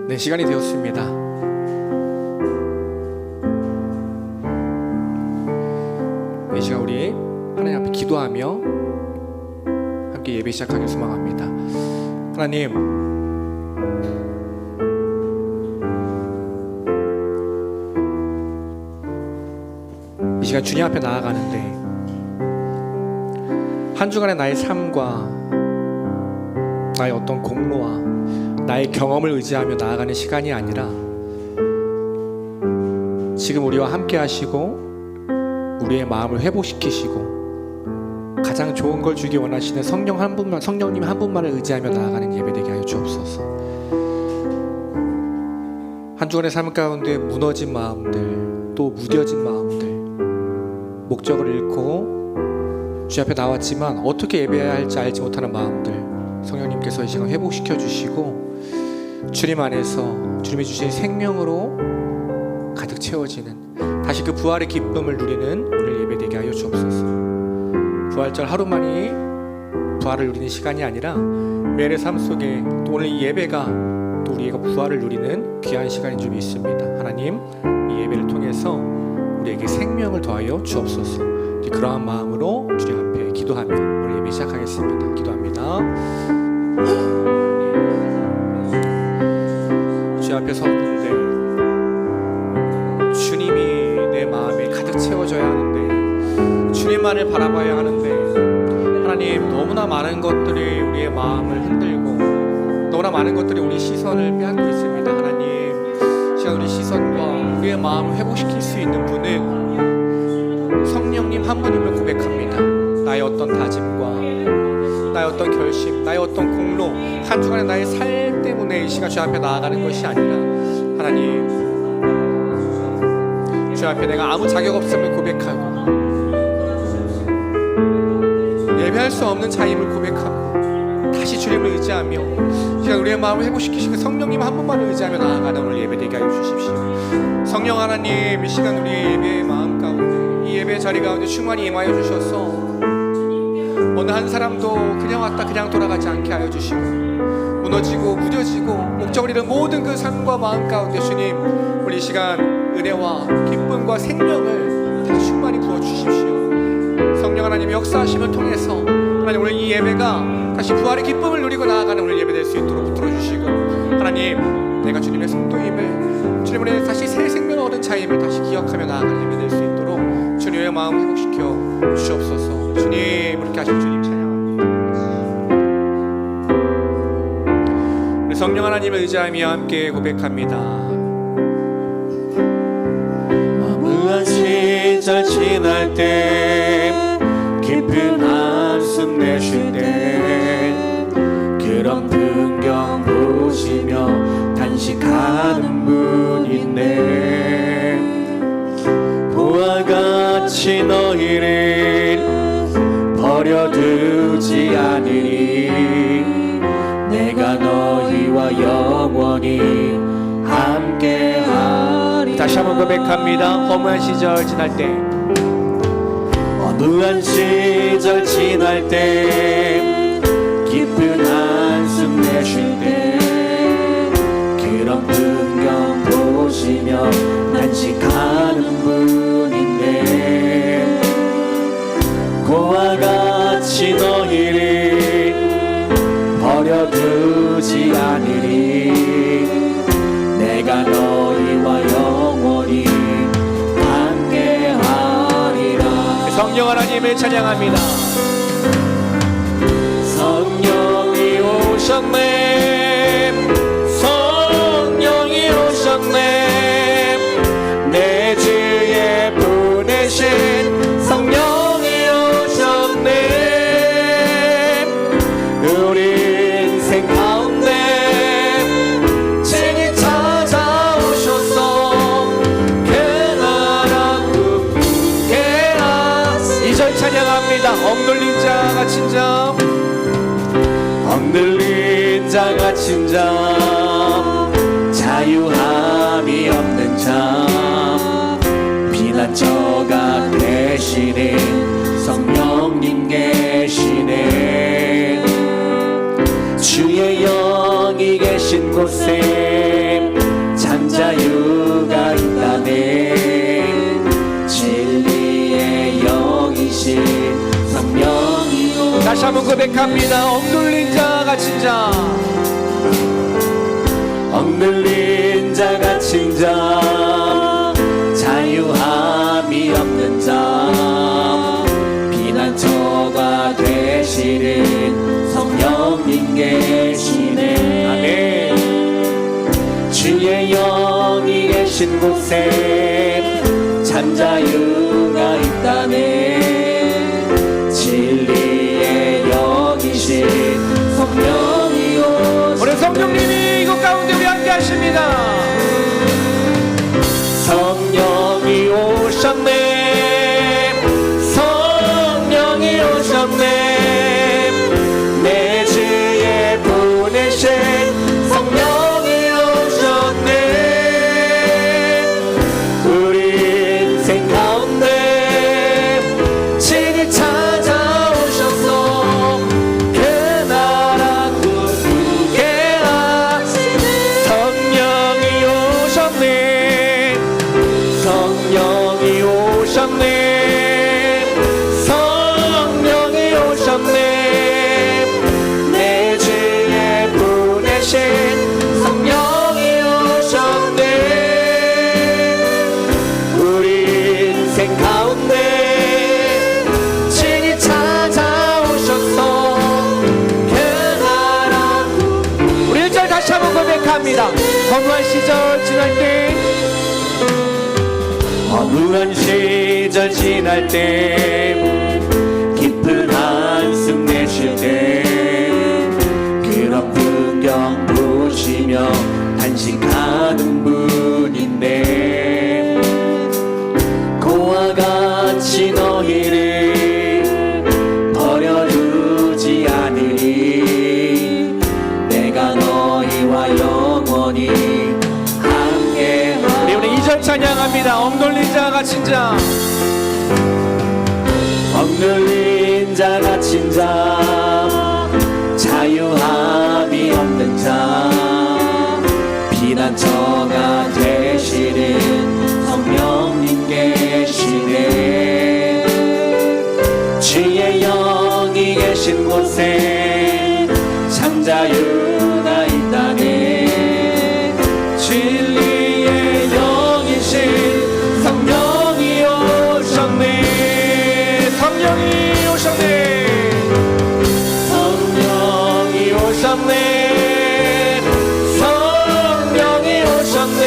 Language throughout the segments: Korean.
네, 시간이 되었습니다. 이 시간 우리 하나님 앞에 기도하며 함께 예배 시작하길 소망합니다. 하나님, 이 시간 주님 앞에 나아가는데 한 주간의 나의 삶과 나의 어떤 공로와 나의 경험을 의지하며 나아가는 시간이 아니라 지금 우리와 함께 하시고 우리의 마음을 회복시키시고 가장 좋은 걸 주기 원하시는 성령님 한 분만을 의지하며 나아가는 예배되게 하여 주옵소서. 한 주간의 삶 가운데 무너진 마음들, 또 무뎌진 마음들, 목적을 잃고 주 앞에 나왔지만 어떻게 예배해야 할지 알지 못하는 마음들, 성령님께서 이 시간 회복시켜 주시고 주님 안에서 주님이 주신 생명으로 가득 채워지는 다시 그 부활의 기쁨을 누리는 오늘 예배되게 하여 주옵소서. 부활절 하루만이 부활을 누리는 시간이 아니라 매일의 삶 속에 또 오늘 이 예배가 또 우리가 부활을 누리는 귀한 시간인 줄 믿습니다. 하나님, 이 예배를 통해서 우리에게 생명을 더하여 주옵소서. 그러한 마음으로 주님 앞에 기도하며 오늘 예배 시작하겠습니다. 기도합니다. 주 앞에 섰는데 주님이 내 마음에 가득 채워져야 하는데 주님만을 바라봐야 하는데 하나님, 너무나 많은 것들이 우리의 마음을 흔들고 너무나 많은 것들이 우리 시선을 빼앗고 있습니다. 하나님, 시간 우리 시선과 우리의 마음을 회복시킬 수 있는 분은 성령님 한 분임을 고백합니다. 나의 어떤 다짐과 나의 어떤 결심, 나의 어떤 공로, 한 주간의 나의 삶 때문에 이 시간 주 앞에 나아가는 것이 아니라 하나님, 주 앞에 내가 아무 자격 없음을 고백하고 예배할 수 없는 자임을 고백하고 다시 주님을 의지하며 이 시간 우리의 마음을 회복시키시고 성령님 한 분만을 의지하며 나아가는 오늘 예배되게 하여 주십시오. 성령 하나님, 이 시간 우리의 예배의 마음 가운데, 이 예배의 자리 가운데 충만히 임하여 주셔서 어느 한 사람도 그냥 왔다 그냥 돌아가지 않게 하여 주시고 무너지고 무뎌지고 목적을 잃은 모든 그 삶과 마음 가운데 주님, 우리 이 시간 은혜와 기쁨과 생명을 다시 충만히 부어주십시오. 성령 하나님 역사하심을 통해서 하나님, 오늘 이 예배가 다시 부활의 기쁨을 누리고 나아가는 오늘 예배 될 수 있도록 붙들어 주시고 하나님, 내가 주님의 성도임을, 주님의 다시 새 생명을 얻은 자임을 다시 기억하며 나아가는 예배 될 수 있도록 주님의 마음을 회복시켜 주시옵소서. 주님, 그렇게 하신 주님 찬양합니다. 우리 성령 하나님을 의지하며 함께 고백합니다. 어느한 시절 지날 때 깊은 한숨 내쉴 때 그런 풍경 보시며 단식하는 분인데 보와 같이 너희를 버려두지 않으리 내가 너희와 영원히 함께하리. 다시 한번 고백합니다. 허무한 시절 지날 때, 어느한 시절 지날 때 깊은 한숨 내쉴 때 그런 풍경 보시며 단식하는 분인데 고와 같이 너희를 버려두지 않으리 내가 너희와 영원히 함께하리라. 성령 하나님을 찬양합니다. 성령이 오셨네, 성령이 오셨네, 내 주에 보내신 성령이 오셨네. 우리 인생 가운데 친히 찾아오셔서 그 나라 꿈꾸게 하시. 2절 찬양합니다. 억눌린 자 갇힌 자, 억눌린 자 갇힌 자, 자유함이 없는 자, 피난처가 되시는 성령님 계시네. 주의 영이 계신 곳에 한번 고백합니다. 억눌린 자 갇힌 자, 억눌린 자 갇힌 자, 자유함이 없는 자, 피난처가 되시는 성령님 계시네. 아멘. 주의 영이 계신 곳에 참 자유가 있다네. 진리의 영이신 성령이 오시네. 우리 성령님이 이곳 가운데 우리 함께 하십니다. 성령이 오셨네. 성령이 오셨네. 내 주에 보내신 성령이 오셨네. 우리 인생 가운데 친히 찾아오셔서 그 나라 꿈꾸게 하시네. 성령이 오셨네. 성령이 오셨네. 성령이 오셨네. 내 주에 보내신 성령이 오셨네. 우리 인생 가운데 친히 찾아오셔서 그 나라. 우리 1절 다시 한번 고백합니다. 허무한 시절 지날 때, 허무한 시절 지날 때, 깊은 한숨 내쉴 때, 그런 풍경 보시며 단식하는 분인데, 고와 같이 너희를 버려두지 않으리. 내가 너희와 영원히 함께하리. 우리 2절 찬양합니다. 억눌린 자 갇힌 자, 억눌린 자 갇힌 자, 자유함이 없는 자, 피난처가 되시는 성령님 계시네. 주의 영이 계신 곳에 참 자유가 있다네. 진리의 영이신 성령이 오셨네. 성령이 오셨네. 성령이 오셨네. 성령이 오셨네.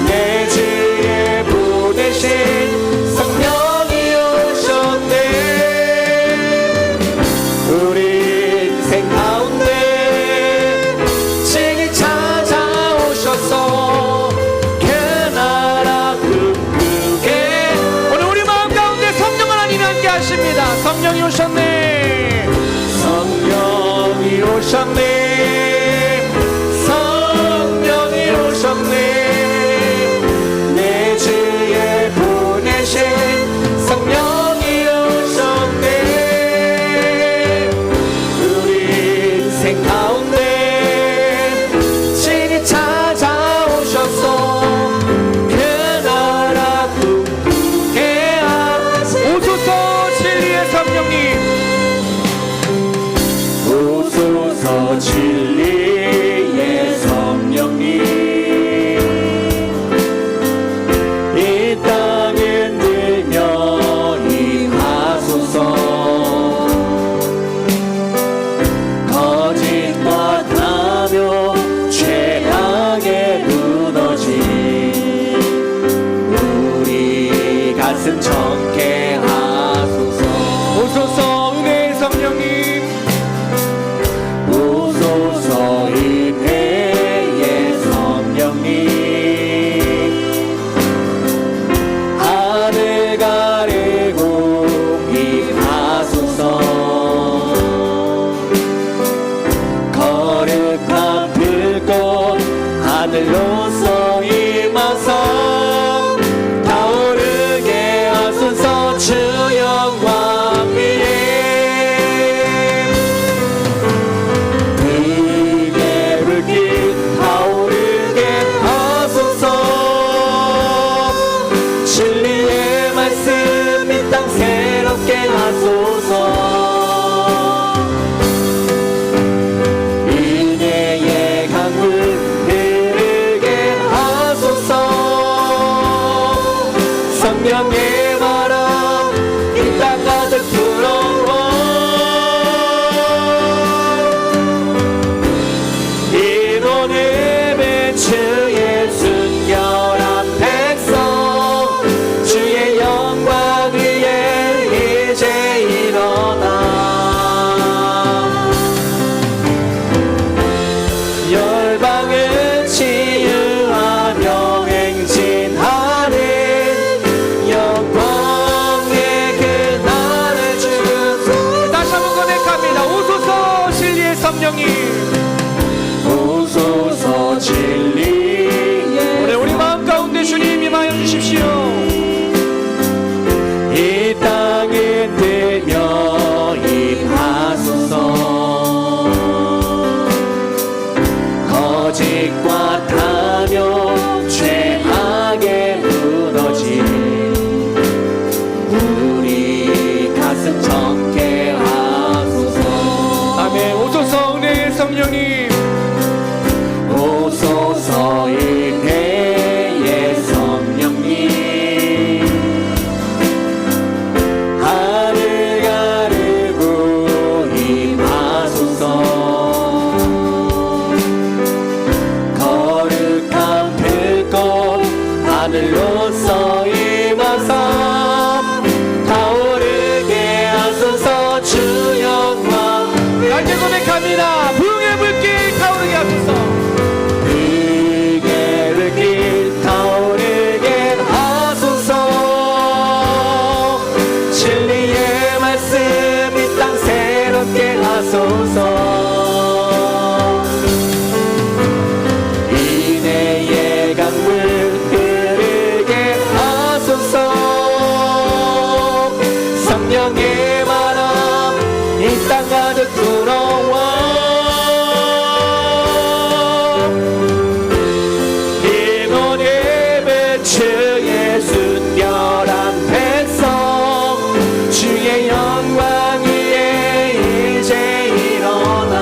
내 주에 보내신 성령이 오셨네. 우리 인생 가운데 친히 찾아오셔서 그 나라 꿈꾸게. 오늘 우리 마음 가운데 성령 하나님이 함께 하십니다. 성령이 오셨네. 성령이 오셨네. 성령이 오셨네. 내 주에 보내신 성령이 오셨네. 우리 인생 가운데 친히 찾아오셔서 그 나라 꿈꾸게 하시네. 오소서 진리의 성령님, 오소서 진리의 성령님, 이 땅에 들며 임하소서. 거짓과 타며 죄악에 무너진 우리 가슴 정케 하소서. 오소서 은혜의 성령님, 오소서 은혜의 성령님, 하늘 가르고 임하소서. 거룩한 불꽃 하늘로서 임하소. 타오르게 하소서. 주 영광 위에 크게 불길 타오르게 하소서. 진리의 말씀 이 땅 새롭게 하소서. 주의 순결한 백성 주의 영광 위에 이제 일어나 열방을 치유하며 행진하는 영광의 그날을 주소. 다시 한번 고백합니다. 오소서 진리의 성령님, 오소서 진리의 오늘 우리 마음 가운데 주님 임하여 주십시오. 이 땅에 들며 임하소서. 거짓과 탐욕 죄악에 무너진 우리 가슴 정케하소서. 아멘. 오소서 은혜의 성령님, 오소서 은혜의 성령님 하늘 가르고 임하소서. 거룩한 불꽃 하늘로서 임하사 타오르게 하소서. 주 영광 날개 고백합니다. 부흥의 불길 타오르게 하소서. 불의 불길 타오르게 하소서. 진리의 말씀 이 땅 새롭게 하소서. 인내의 강물 흐르게 하소서. 성령의 바람 이 땅 가득 불어와 이곳 예배 주의 순결한 백성 주의 영광 위에 이제 일어나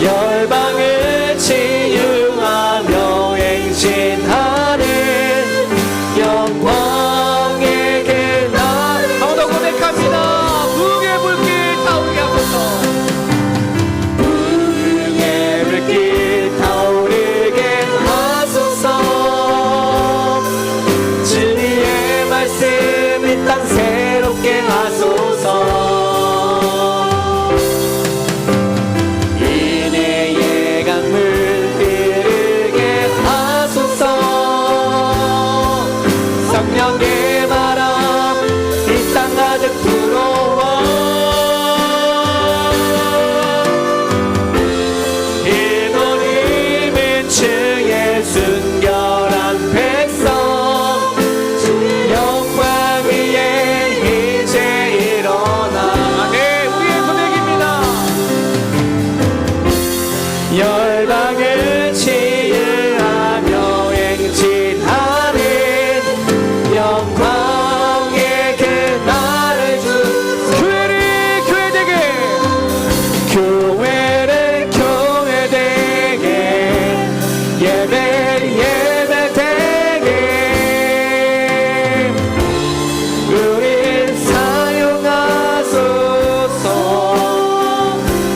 열방을 치유하며 행진하는 영광의 그날. 더더 고백합니다. 부흥의 불길 타오르게 하소서. 불의 불길 타오르게 하소서. 진리의 말씀 이 땅 새롭게 하소서. 인내의 강물 흐르게 하소서. 성령의 바람 이 땅 가득 불어와 이노님은 주의 순결한 백성 주의 영광 위에 이제 일어나. 네, 우리의 고백입니다. 열방을 치유하며 행진하는 영광의 그날을 주. 교회를 교회되게, 교회를 교회되게 예배를 예배되게 우리 사용하소서.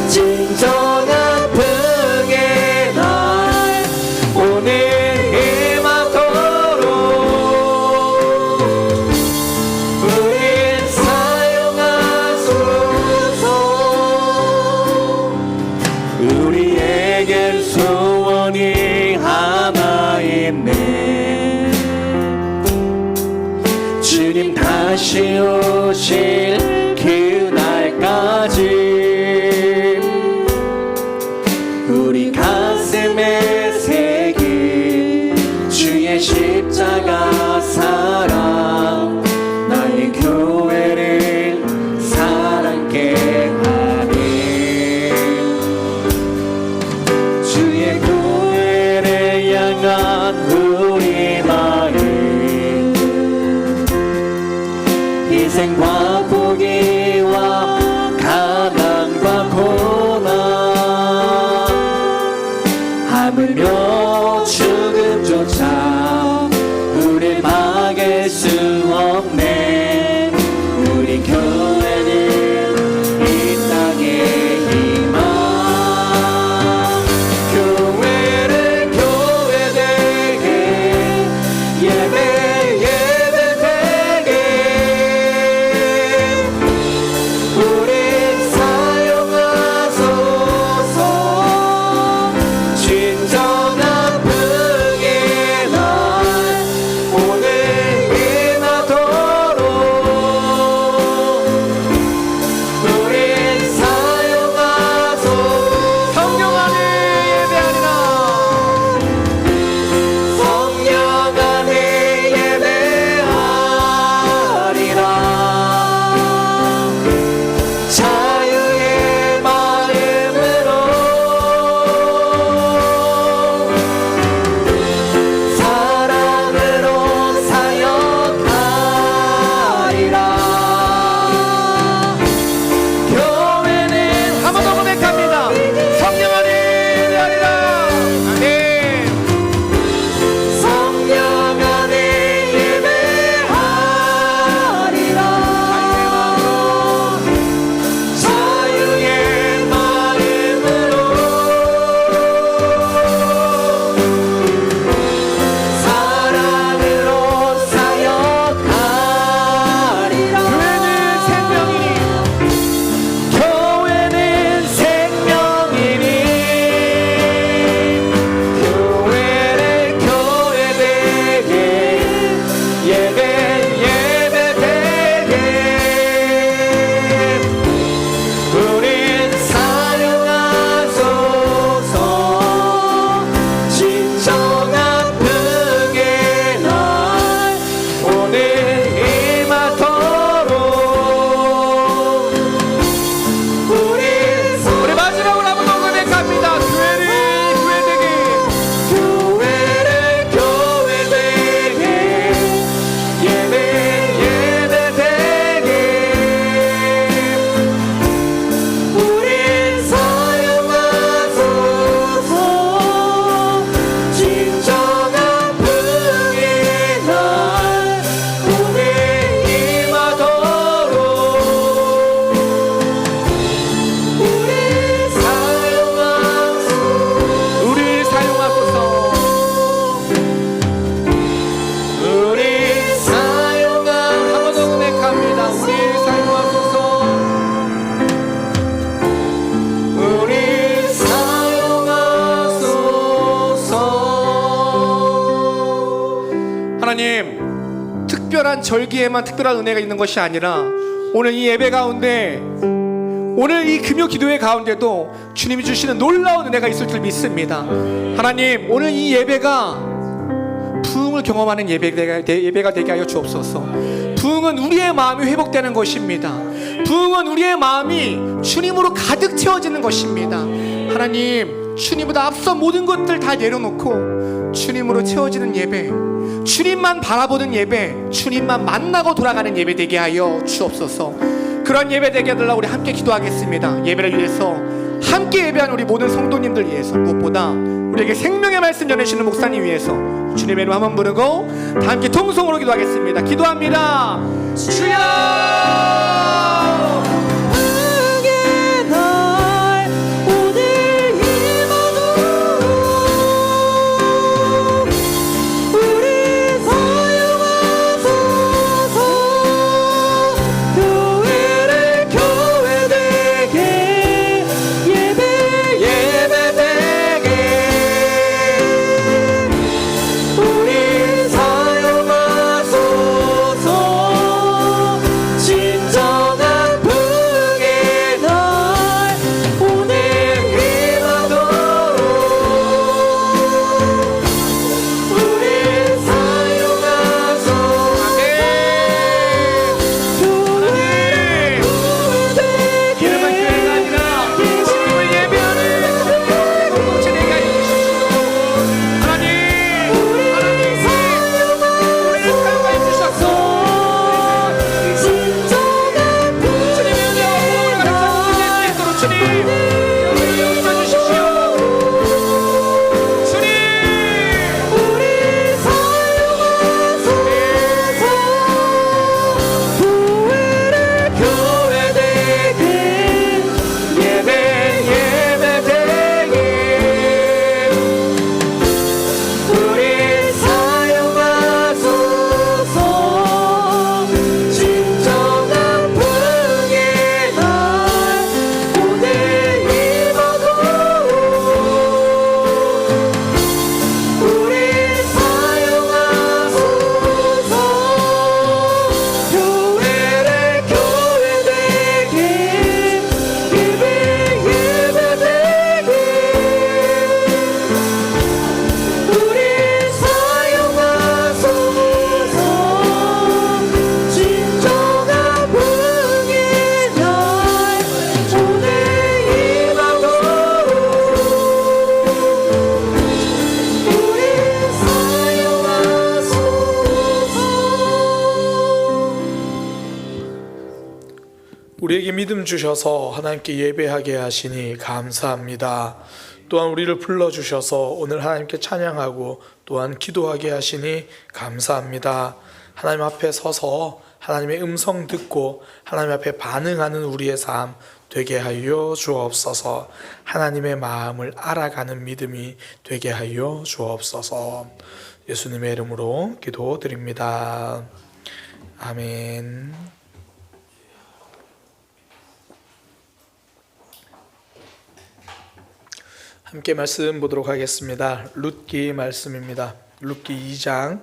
진정한 풍의 날 오늘 임하도록 우리 사용하소서. 우리에겐 소원이 하나 있네. 주님 다시 오실 그날까지 우리 가슴에 새긴 주의 십자가 사랑 나의 교회를 사랑케 하네. 주의 교회를 향한 우리 마음 희생과 복의 특별한 절기에만 특별한 은혜가 있는 것이 아니라 오늘 이 예배 가운데, 오늘 이 금요 기도회 가운데도 주님이 주시는 놀라운 은혜가 있을 줄 믿습니다. 하나님, 오늘 이 예배가 부흥을 경험하는 예배가 되게 하여 주옵소서. 부흥은 우리의 마음이 회복되는 것입니다. 부흥은 우리의 마음이 주님으로 가득 채워지는 것입니다. 하나님, 주님보다 앞서 모든 것들 다 내려놓고 주님으로 채워지는 예배, 주님만 바라보는 예배, 주님만 만나고 돌아가는 예배 되게 하여 주옵소서. 그런 예배 되게 하려고 우리 함께 기도하겠습니다. 예배를 위해서 함께 예배한 우리 모든 성도님들 위해서, 무엇보다 우리에게 생명의 말씀 전해주시는 목사님 위해서 주님의 이름 한번 부르고 다 함께 통성으로 기도하겠습니다. 기도합니다. 주여! 우리에게 믿음 주셔서 하나님께 예배하게 하시니 감사합니다. 또한 우리를 불러주셔서 오늘 하나님께 찬양하고 또한 기도하게 하시니 감사합니다. 하나님 앞에 서서 하나님의 음성 듣고 하나님 앞에 반응하는 우리의 삶 되게 하여 주옵소서. 하나님의 마음을 알아가는 믿음이 되게 하여 주옵소서. 예수님의 이름으로 기도드립니다. 아멘. 함께 말씀 보도록 하겠습니다. 룻기 말씀입니다. 룻기 2장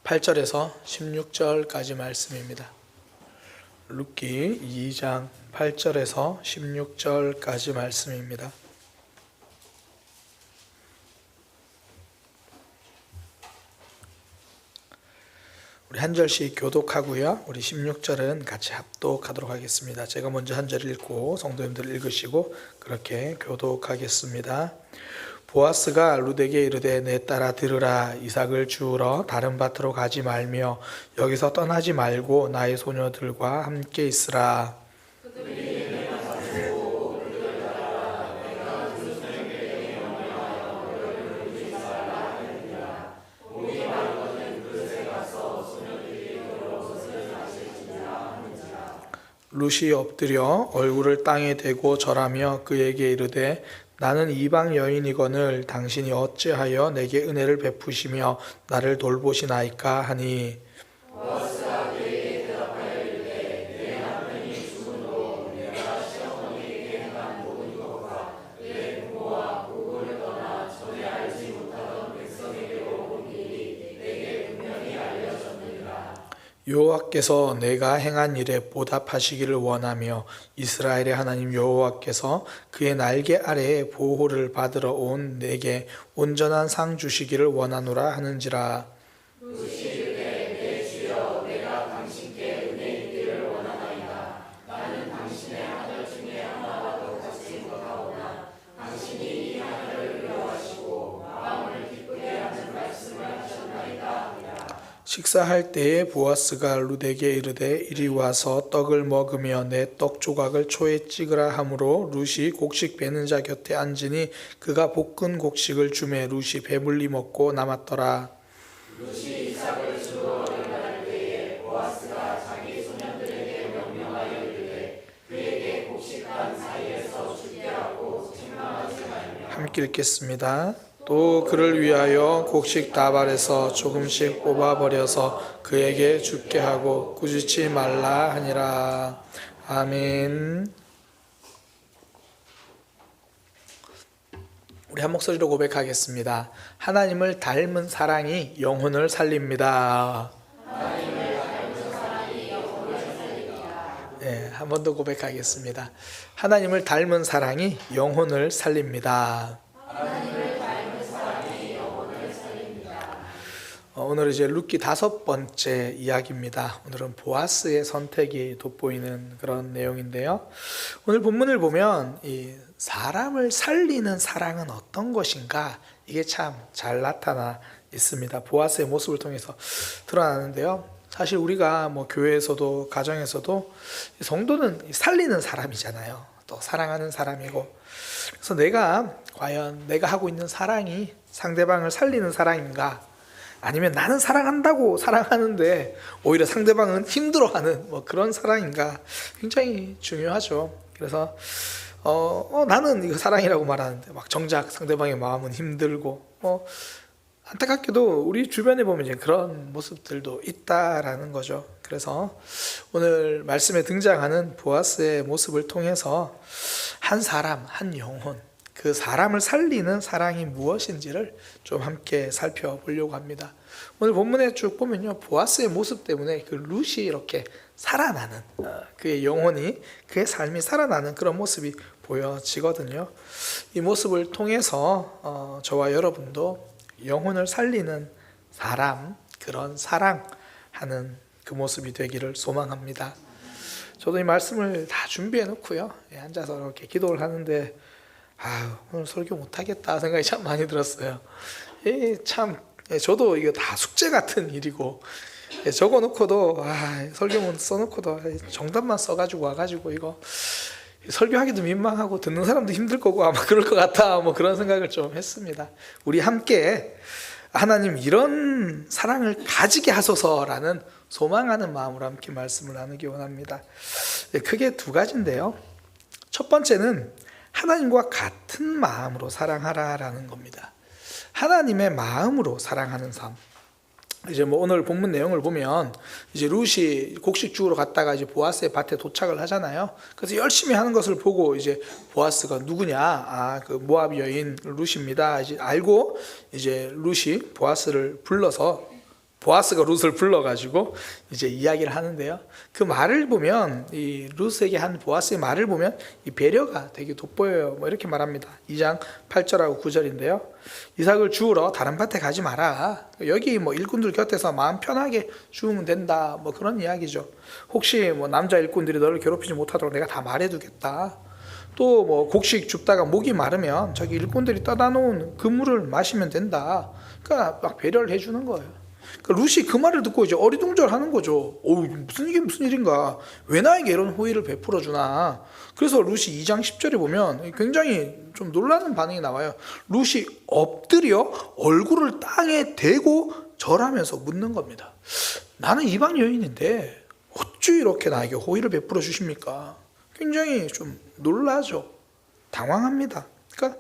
8절에서 16절까지 말씀입니다. 룻기 2장 8절에서 16절까지 말씀입니다. 우리 한 절씩 교독하고요. 우리 16절은 같이 합독하도록 하겠습니다. 제가 먼저 한 절 읽고 성도님들 읽으시고 그렇게 교독하겠습니다. 보아스가 룻에게 이르되 내 딸아 들으라. 이삭을 주우러 다른 밭으로 가지 말며 여기서 떠나지 말고 나의 소녀들과 함께 있으라. 룻이 엎드려 얼굴을 땅에 대고 절하며 그에게 이르되 나는 이방 여인이거늘 당신이 어찌하여 내게 은혜를 베푸시며 나를 돌보시나이까 하니 여호와께서 내가 행한 일에 보답하시기를 원하며 이스라엘의 하나님 여호와께서 그의 날개 아래에 보호를 받으러 온 내게 온전한 상 주시기를 원하노라 하는지라. 식사할 때에 보아스가 룻에게 이르되 이리 와서 떡을 먹으며 내 떡 조각을 초에 찍으라 하므로 룻이 곡식 베는 자 곁에 앉으니 그가 볶은 곡식을 주매 룻이 배불리 먹고 남았더라. 함께 읽겠습니다. 또 그를 위하여 곡식 다발에서 조금씩 뽑아버려서 그에게 죽게 하고 꾸짖지 말라 하니라. 아멘. 우리 한 목소리로 고백하겠습니다. 하나님을 닮은 사랑이 영혼을 살립니다. 네, 한 번 더 고백하겠습니다. 하나님을 닮은 사랑이 영혼을 살립니다. 오늘 이제 룻기 5번째 이야기입니다. 오늘은 보아스의 선택이 돋보이는 그런 내용인데요. 오늘 본문을 보면 이 사람을 살리는 사랑은 어떤 것인가, 이게 참 잘 나타나 있습니다. 보아스의 모습을 통해서 드러나는데요. 사실 우리가 뭐 교회에서도 가정에서도 성도는 살리는 사람이잖아요. 또 사랑하는 사람이고, 그래서 과연 내가 하고 있는 사랑이 상대방을 살리는 사랑인가, 아니면 나는 사랑한다고 사랑하는데 오히려 상대방은 힘들어하는 뭐 그런 사랑인가, 굉장히 중요하죠. 그래서 나는 이거 사랑이라고 말하는데 막 정작 상대방의 마음은 힘들고, 안타깝게도 우리 주변에 보면 이제 그런 모습들도 있다라는 거죠. 그래서 오늘 말씀에 등장하는 보아스의 모습을 통해서 한 사람, 한 영혼, 그 사람을 살리는 사랑이 무엇인지를 좀 함께 살펴보려고 합니다. 오늘 본문에 쭉 보면요, 보아스의 모습 때문에 그 룻이 이렇게 살아나는, 그의 영혼이, 그의 삶이 살아나는 그런 모습이 보여지거든요. 이 모습을 통해서 저와 여러분도 영혼을 살리는 사람, 그런 사랑하는 그 모습이 되기를 소망합니다. 저도 이 말씀을 다 준비해 놓고요, 앉아서 이렇게 기도를 하는데 오늘 설교 못하겠다 생각이 참 많이 들었어요. 저도 이거 다 숙제 같은 일이고, 적어놓고도 설교문 써놓고도 정답만 써가지고 와가지고 이거 설교하기도 민망하고 듣는 사람도 힘들 거고 아마 그럴 것 같아, 뭐 그런 생각을 좀 했습니다. 우리 함께 하나님 이런 사랑을 가지게 하소서라는 소망하는 마음으로 함께 말씀을 나누기 원합니다. 크게 2가지인데요. 첫 번째는 하나님과 같은 마음으로 사랑하라라는 겁니다. 하나님의 마음으로 사랑하는 삶. 이제 뭐 오늘 본문 내용을 보면 이제 룻이 곡식 주우러 갔다가 이제 보아스의 밭에 도착을 하잖아요. 그래서 열심히 하는 것을 보고 이제 보아스가 누구냐? 그 모압 여인 룻입니다. 이제 알고 이제 룻이 보아스가 룻을 불러가지고 이제 이야기를 하는데요. 그 말을 보면, 이 룻에게 한 보아스의 말을 보면 이 배려가 되게 돋보여요. 뭐 이렇게 말합니다. 2장 8절하고 9절인데요. 이삭을 주우러 다른 밭에 가지 마라. 여기 뭐 일꾼들 곁에서 마음 편하게 주우면 된다. 뭐 그런 이야기죠. 혹시 뭐 남자 일꾼들이 너를 괴롭히지 못하도록 내가 다 말해두겠다. 또 뭐 곡식 줍다가 목이 마르면 저기 일꾼들이 떠다 놓은 그 물을 마시면 된다. 그러니까 막 배려를 해주는 거예요. 룻이 그 말을 듣고 이제 어리둥절하는 거죠. 이게 무슨 일인가? 왜 나에게 이런 호의를 베풀어 주나? 그래서 룻이 2장 10절에 보면 굉장히 좀 놀라는 반응이 나와요. 룻이 엎드려 얼굴을 땅에 대고 절하면서 묻는 겁니다. 나는 이방 여인인데 어찌 이렇게 나에게 호의를 베풀어 주십니까? 굉장히 좀 놀라죠. 당황합니다. 그러니까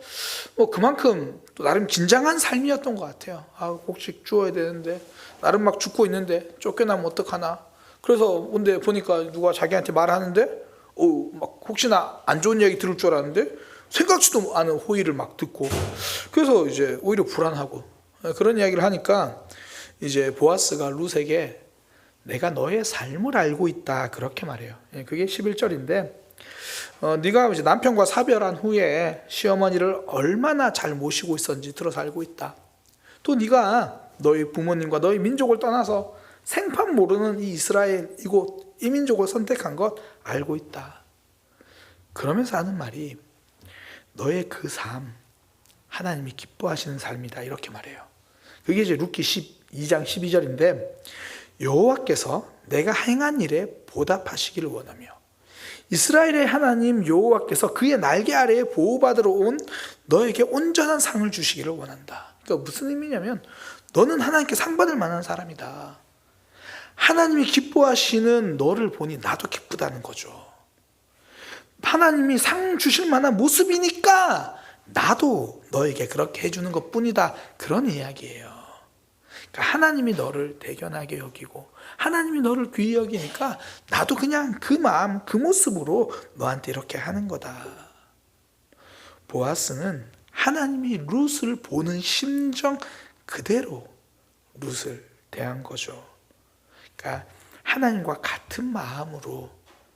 뭐 그만큼 또 나름 긴장한 삶이었던 것 같아요. 곡식 주워야 되는데 나름 막 죽고 있는데 쫓겨나면 어떡하나. 그래서 근데 보니까 누가 자기한테 말하는데 막 혹시나 안 좋은 얘기 들을 줄 알았는데 생각지도 않은 호의를 막 듣고, 그래서 이제 오히려 불안하고 그런 이야기를 하니까 이제 보아스가 룻에게 내가 너의 삶을 알고 있다. 그렇게 말해요. 그게 11절인데 네가 이제 남편과 사별한 후에 시어머니를 얼마나 잘 모시고 있었는지 들어서 알고 있다. 또 네가 너희 부모님과 너희 민족을 떠나서 생판 모르는 이 이스라엘 이곳 이 민족을 선택한 것 알고 있다. 그러면서 하는 말이 너의 그 삶 하나님이 기뻐하시는 삶이다. 이렇게 말해요. 그게 이제 룻기 12장 12절인데 여호와께서 내가 행한 일에 보답하시기를 원하며 이스라엘의 하나님 여호와께서 그의 날개 아래에 보호받으러 온 너에게 온전한 상을 주시기를 원한다. 그러니까 무슨 의미냐면 너는 하나님께 상 받을 만한 사람이다. 하나님이 기뻐하시는 너를 보니 나도 기쁘다는 거죠. 하나님이 상 주실 만한 모습이니까 나도 너에게 그렇게 해주는 것 뿐이다. 그런 이야기예요. 그러니까 하나님이 너를 대견하게 여기고 하나님이 너를 귀히 여기니까 나도 그냥 그 마음 그 모습으로 너한테 이렇게 하는 거다. 보아스는 하나님이 룻을 보는 심정 그대로 룻을 대한 거죠. 그러니까 하나님과 같은 마음으로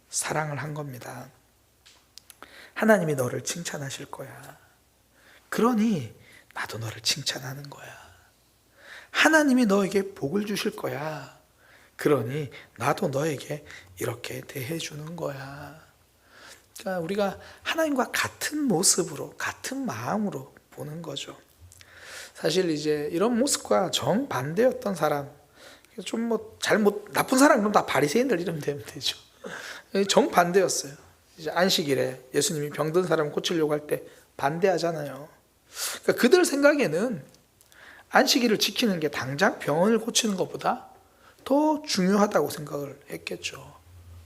사랑을 한 겁니다. 하나님이 너를 칭찬하실 거야. 그러니 나도 너를 칭찬하는 거야. 하나님이 너에게 복을 주실 거야. 그러니 나도 너에게 이렇게 대해 주는 거야. 그러니까 우리가 하나님과 같은 모습으로 같은 마음으로 보는 거죠. 사실 이제 이런 모습과 정반대였던 사람, 좀 뭐 잘못 나쁜 사람 그럼 다 바리새인들 이름 되면 되죠. 정반대였어요. 이제 안식일에 예수님이 병든 사람 고치려고 할 때 반대하잖아요. 그러니까 그들 생각에는 안식일을 지키는 게 당장 병원을 고치는 것보다 더 중요하다고 생각을 했겠죠.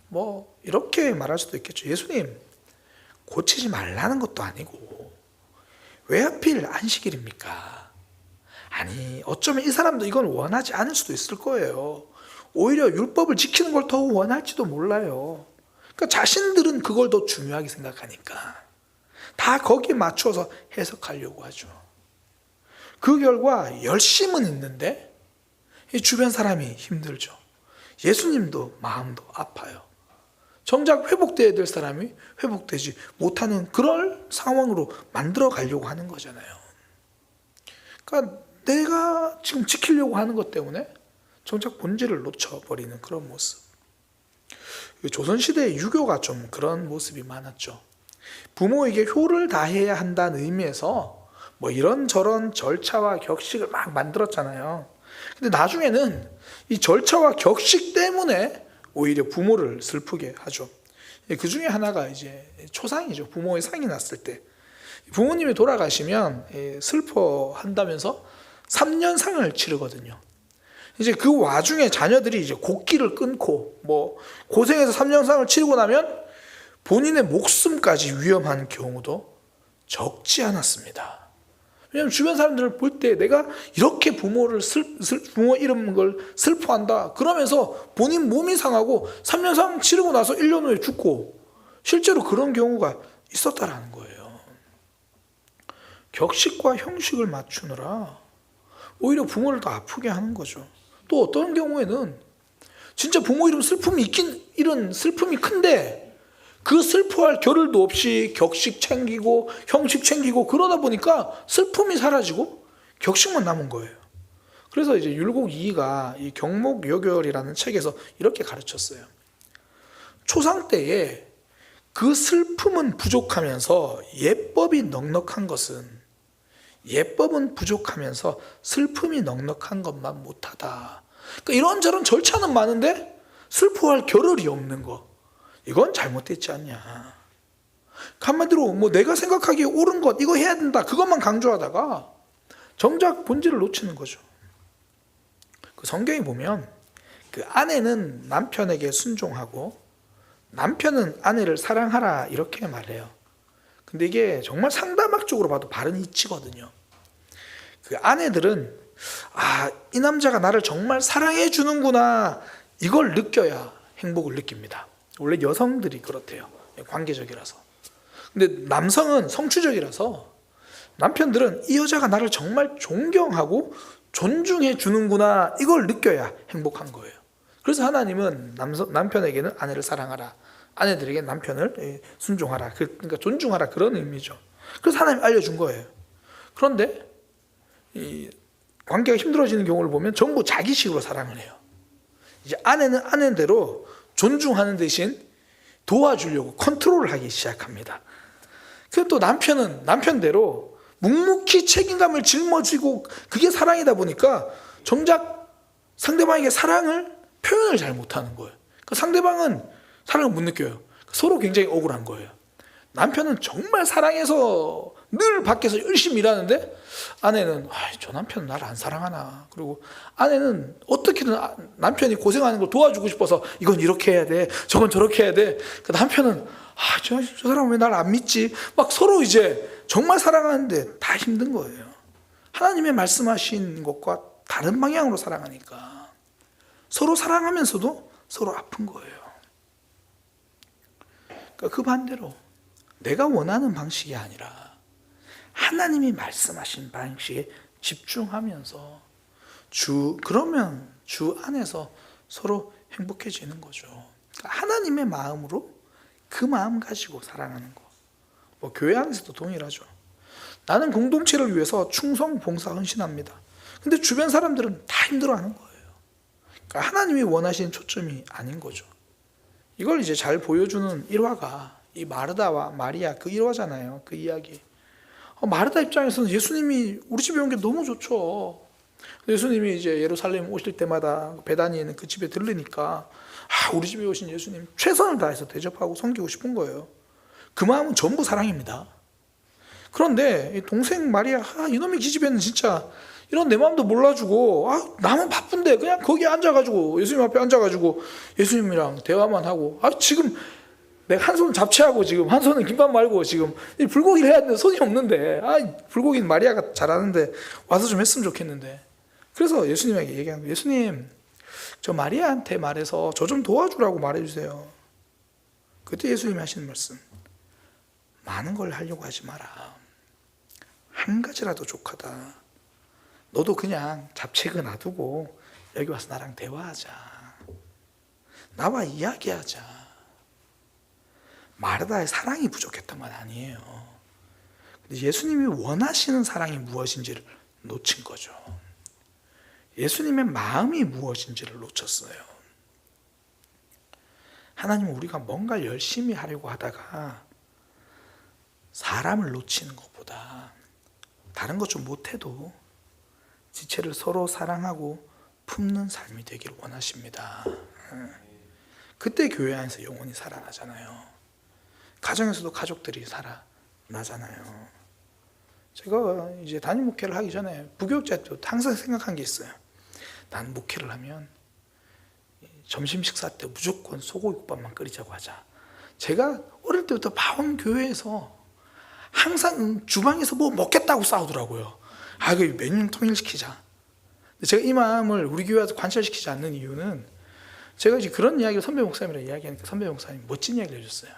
뭐 이렇게 말할 수도 있겠죠. 예수님 고치지 말라는 것도 아니고 왜 하필 안식일입니까? 아니 어쩌면 이 사람도 이건 원하지 않을 수도 있을 거예요. 오히려 율법을 지키는 걸 더 원할지도 몰라요. 그러니까 자신들은 그걸 더 중요하게 생각하니까 다 거기에 맞춰서 해석하려고 하죠. 그 결과 열심은 있는데 이 주변 사람이 힘들죠. 예수님도 마음도 아파요. 정작 회복돼야 될 사람이 회복되지 못하는 그럴 상황으로 만들어 가려고 하는 거잖아요. 그러니까 내가 지금 지키려고 하는 것 때문에 정작 본질을 놓쳐버리는 그런 모습. 조선시대의 유교가 좀 그런 모습이 많았죠. 부모에게 효를 다해야 한다는 의미에서 뭐 이런저런 절차와 격식을 막 만들었잖아요. 근데 나중에는 이 절차와 격식 때문에 오히려 부모를 슬프게 하죠. 그 중에 하나가 이제 초상이죠. 부모의 상이 났을 때 부모님이 돌아가시면 슬퍼한다면서 3년상을 치르거든요. 이제 그 와중에 자녀들이 이제 곡기를 끊고 뭐 고생해서 3년상을 치르고 나면 본인의 목숨까지 위험한 경우도 적지 않았습니다. 왜냐하면 주변 사람들을 볼 때 내가 이렇게 부모 이름 걸 슬퍼한다 그러면서 본인 몸이 상하고 3년상 치르고 나서 1년 후에 죽고 실제로 그런 경우가 있었다라는 거예요. 격식과 형식을 맞추느라 오히려 부모를 더 아프게 하는 거죠. 또 어떤 경우에는 진짜 부모 이름 슬픔이 있긴 이런 슬픔이 큰데 그 슬퍼할 겨를도 없이 격식 챙기고 형식 챙기고 그러다 보니까 슬픔이 사라지고 격식만 남은 거예요. 그래서 이제 율곡 이이가 이 경목요결이라는 책에서 이렇게 가르쳤어요. 초상 때에 그 슬픔은 부족하면서 예법이 넉넉한 것은 예법은 부족하면서 슬픔이 넉넉한 것만 못하다. 그러니까 이런저런 절차는 많은데 슬퍼할 겨를이 없는 거. 이건 잘못됐지 않냐. 한마디로 뭐 내가 생각하기에 옳은 것 이거 해야 된다 그것만 강조하다가 정작 본질을 놓치는 거죠. 그 성경에 보면 그 아내는 남편에게 순종하고 남편은 아내를 사랑하라 이렇게 말해요. 근데 이게 정말 상담학적으로 봐도 바른 이치거든요. 그 아내들은 이 남자가 나를 정말 사랑해 주는구나 이걸 느껴야 행복을 느낍니다. 원래 여성들이 그렇대요. 관계적이라서. 근데 남성은 성취적이라서 남편들은 이 여자가 나를 정말 존경하고 존중해 주는구나 이걸 느껴야 행복한 거예요. 그래서 하나님은 남편에게는 아내를 사랑하라, 아내들에게 남편을 순종하라, 그러니까 존중하라, 그런 의미죠. 그래서 하나님이 알려준 거예요. 그런데 이 관계가 힘들어지는 경우를 보면 전부 자기식으로 사랑을 해요. 이제 아내는 아내대로 존중하는 대신 도와주려고 컨트롤을 하기 시작합니다. 그리고 또 남편은 남편대로 묵묵히 책임감을 짊어지고, 그게 사랑이다 보니까 정작 상대방에게 사랑을 표현을 잘 못하는 거예요. 그러니까 상대방은 사랑을 못 느껴요. 서로 굉장히 억울한 거예요. 남편은 정말 사랑해서 늘 밖에서 열심히 일하는데 아내는 저 남편은 나를 안 사랑하나. 그리고 아내는 어떻게든 남편이 고생하는 걸 도와주고 싶어서 이건 이렇게 해야 돼, 저건 저렇게 해야 돼. 그 남편은 저 사람은 왜 나를 안 믿지? 막 서로 이제 정말 사랑하는데 다 힘든 거예요. 하나님의 말씀하신 것과 다른 방향으로 사랑하니까 서로 사랑하면서도 서로 아픈 거예요. 그러니까 그 반대로 내가 원하는 방식이 아니라 하나님이 말씀하신 방식에 집중하면서 그러면 주 안에서 서로 행복해지는 거죠. 그러니까 하나님의 마음으로 그 마음 가지고 사랑하는 거. 뭐 교회 안에서도 동일하죠. 나는 공동체를 위해서 충성, 봉사, 헌신합니다. 근데 주변 사람들은 다 힘들어하는 거예요. 그러니까 하나님이 원하시는 초점이 아닌 거죠. 이걸 이제 잘 보여주는 일화가 이 마르다와 마리아 그 일화잖아요. 그 이야기. 마르다 입장에서는 예수님이 우리 집에 온 게 너무 좋죠. 예수님이 이제 예루살렘 오실 때마다 베다니에 있는 그 집에 들르니까 우리 집에 오신 예수님 최선을 다해서 대접하고 섬기고 싶은 거예요. 그 마음은 전부 사랑입니다. 그런데 동생 마리아, 이놈의 기집애는 진짜 이런 내 마음도 몰라주고, 나만 바쁜데 그냥 거기 앉아가지고 예수님 앞에 앉아가지고 예수님이랑 대화만 하고, 지금 내가 한 손은 잡채하고 지금 한 손은 김밥 말고 지금 이 불고기를 해야 되는데 손이 없는데, 불고기는 마리아가 잘하는데 와서 좀 했으면 좋겠는데. 그래서 예수님에게 얘기한 거예요. 예수님, 저 마리아한테 말해서 저 좀 도와주라고 말해주세요. 그때 예수님이 하시는 말씀, 많은 걸 하려고 하지 마라. 한 가지라도 족하다. 너도 그냥 잡채그 놔두고 여기 와서 나랑 대화하자. 나와 이야기하자. 마르다의 사랑이 부족했던 건 아니에요. 근데 예수님이 원하시는 사랑이 무엇인지를 놓친 거죠. 예수님의 마음이 무엇인지를 놓쳤어요. 하나님은 우리가 뭔가 열심히 하려고 하다가 사람을 놓치는 것보다 다른 것 좀 못해도 지체를 서로 사랑하고 품는 삶이 되기를 원하십니다. 그때 교회 안에서 영혼이 살아나잖아요. 가정에서도 가족들이 살아나잖아요. 제가 이제 담임 목회를 하기 전에 부교육자 때 항상 생각한 게 있어요. 난 목회를 하면 점심 식사 때 무조건 소고기국밥만 끓이자고 하자. 제가 어릴 때부터 봐온 교회에서 항상 주방에서 뭐 먹겠다고 싸우더라고요. 그 메뉴 통일시키자. 제가 이 마음을 우리 교회에서 관철시키지 않는 이유는, 제가 이제 그런 이야기를 선배 목사님이랑 이야기하니까 선배 목사님이 멋진 이야기를 해줬어요.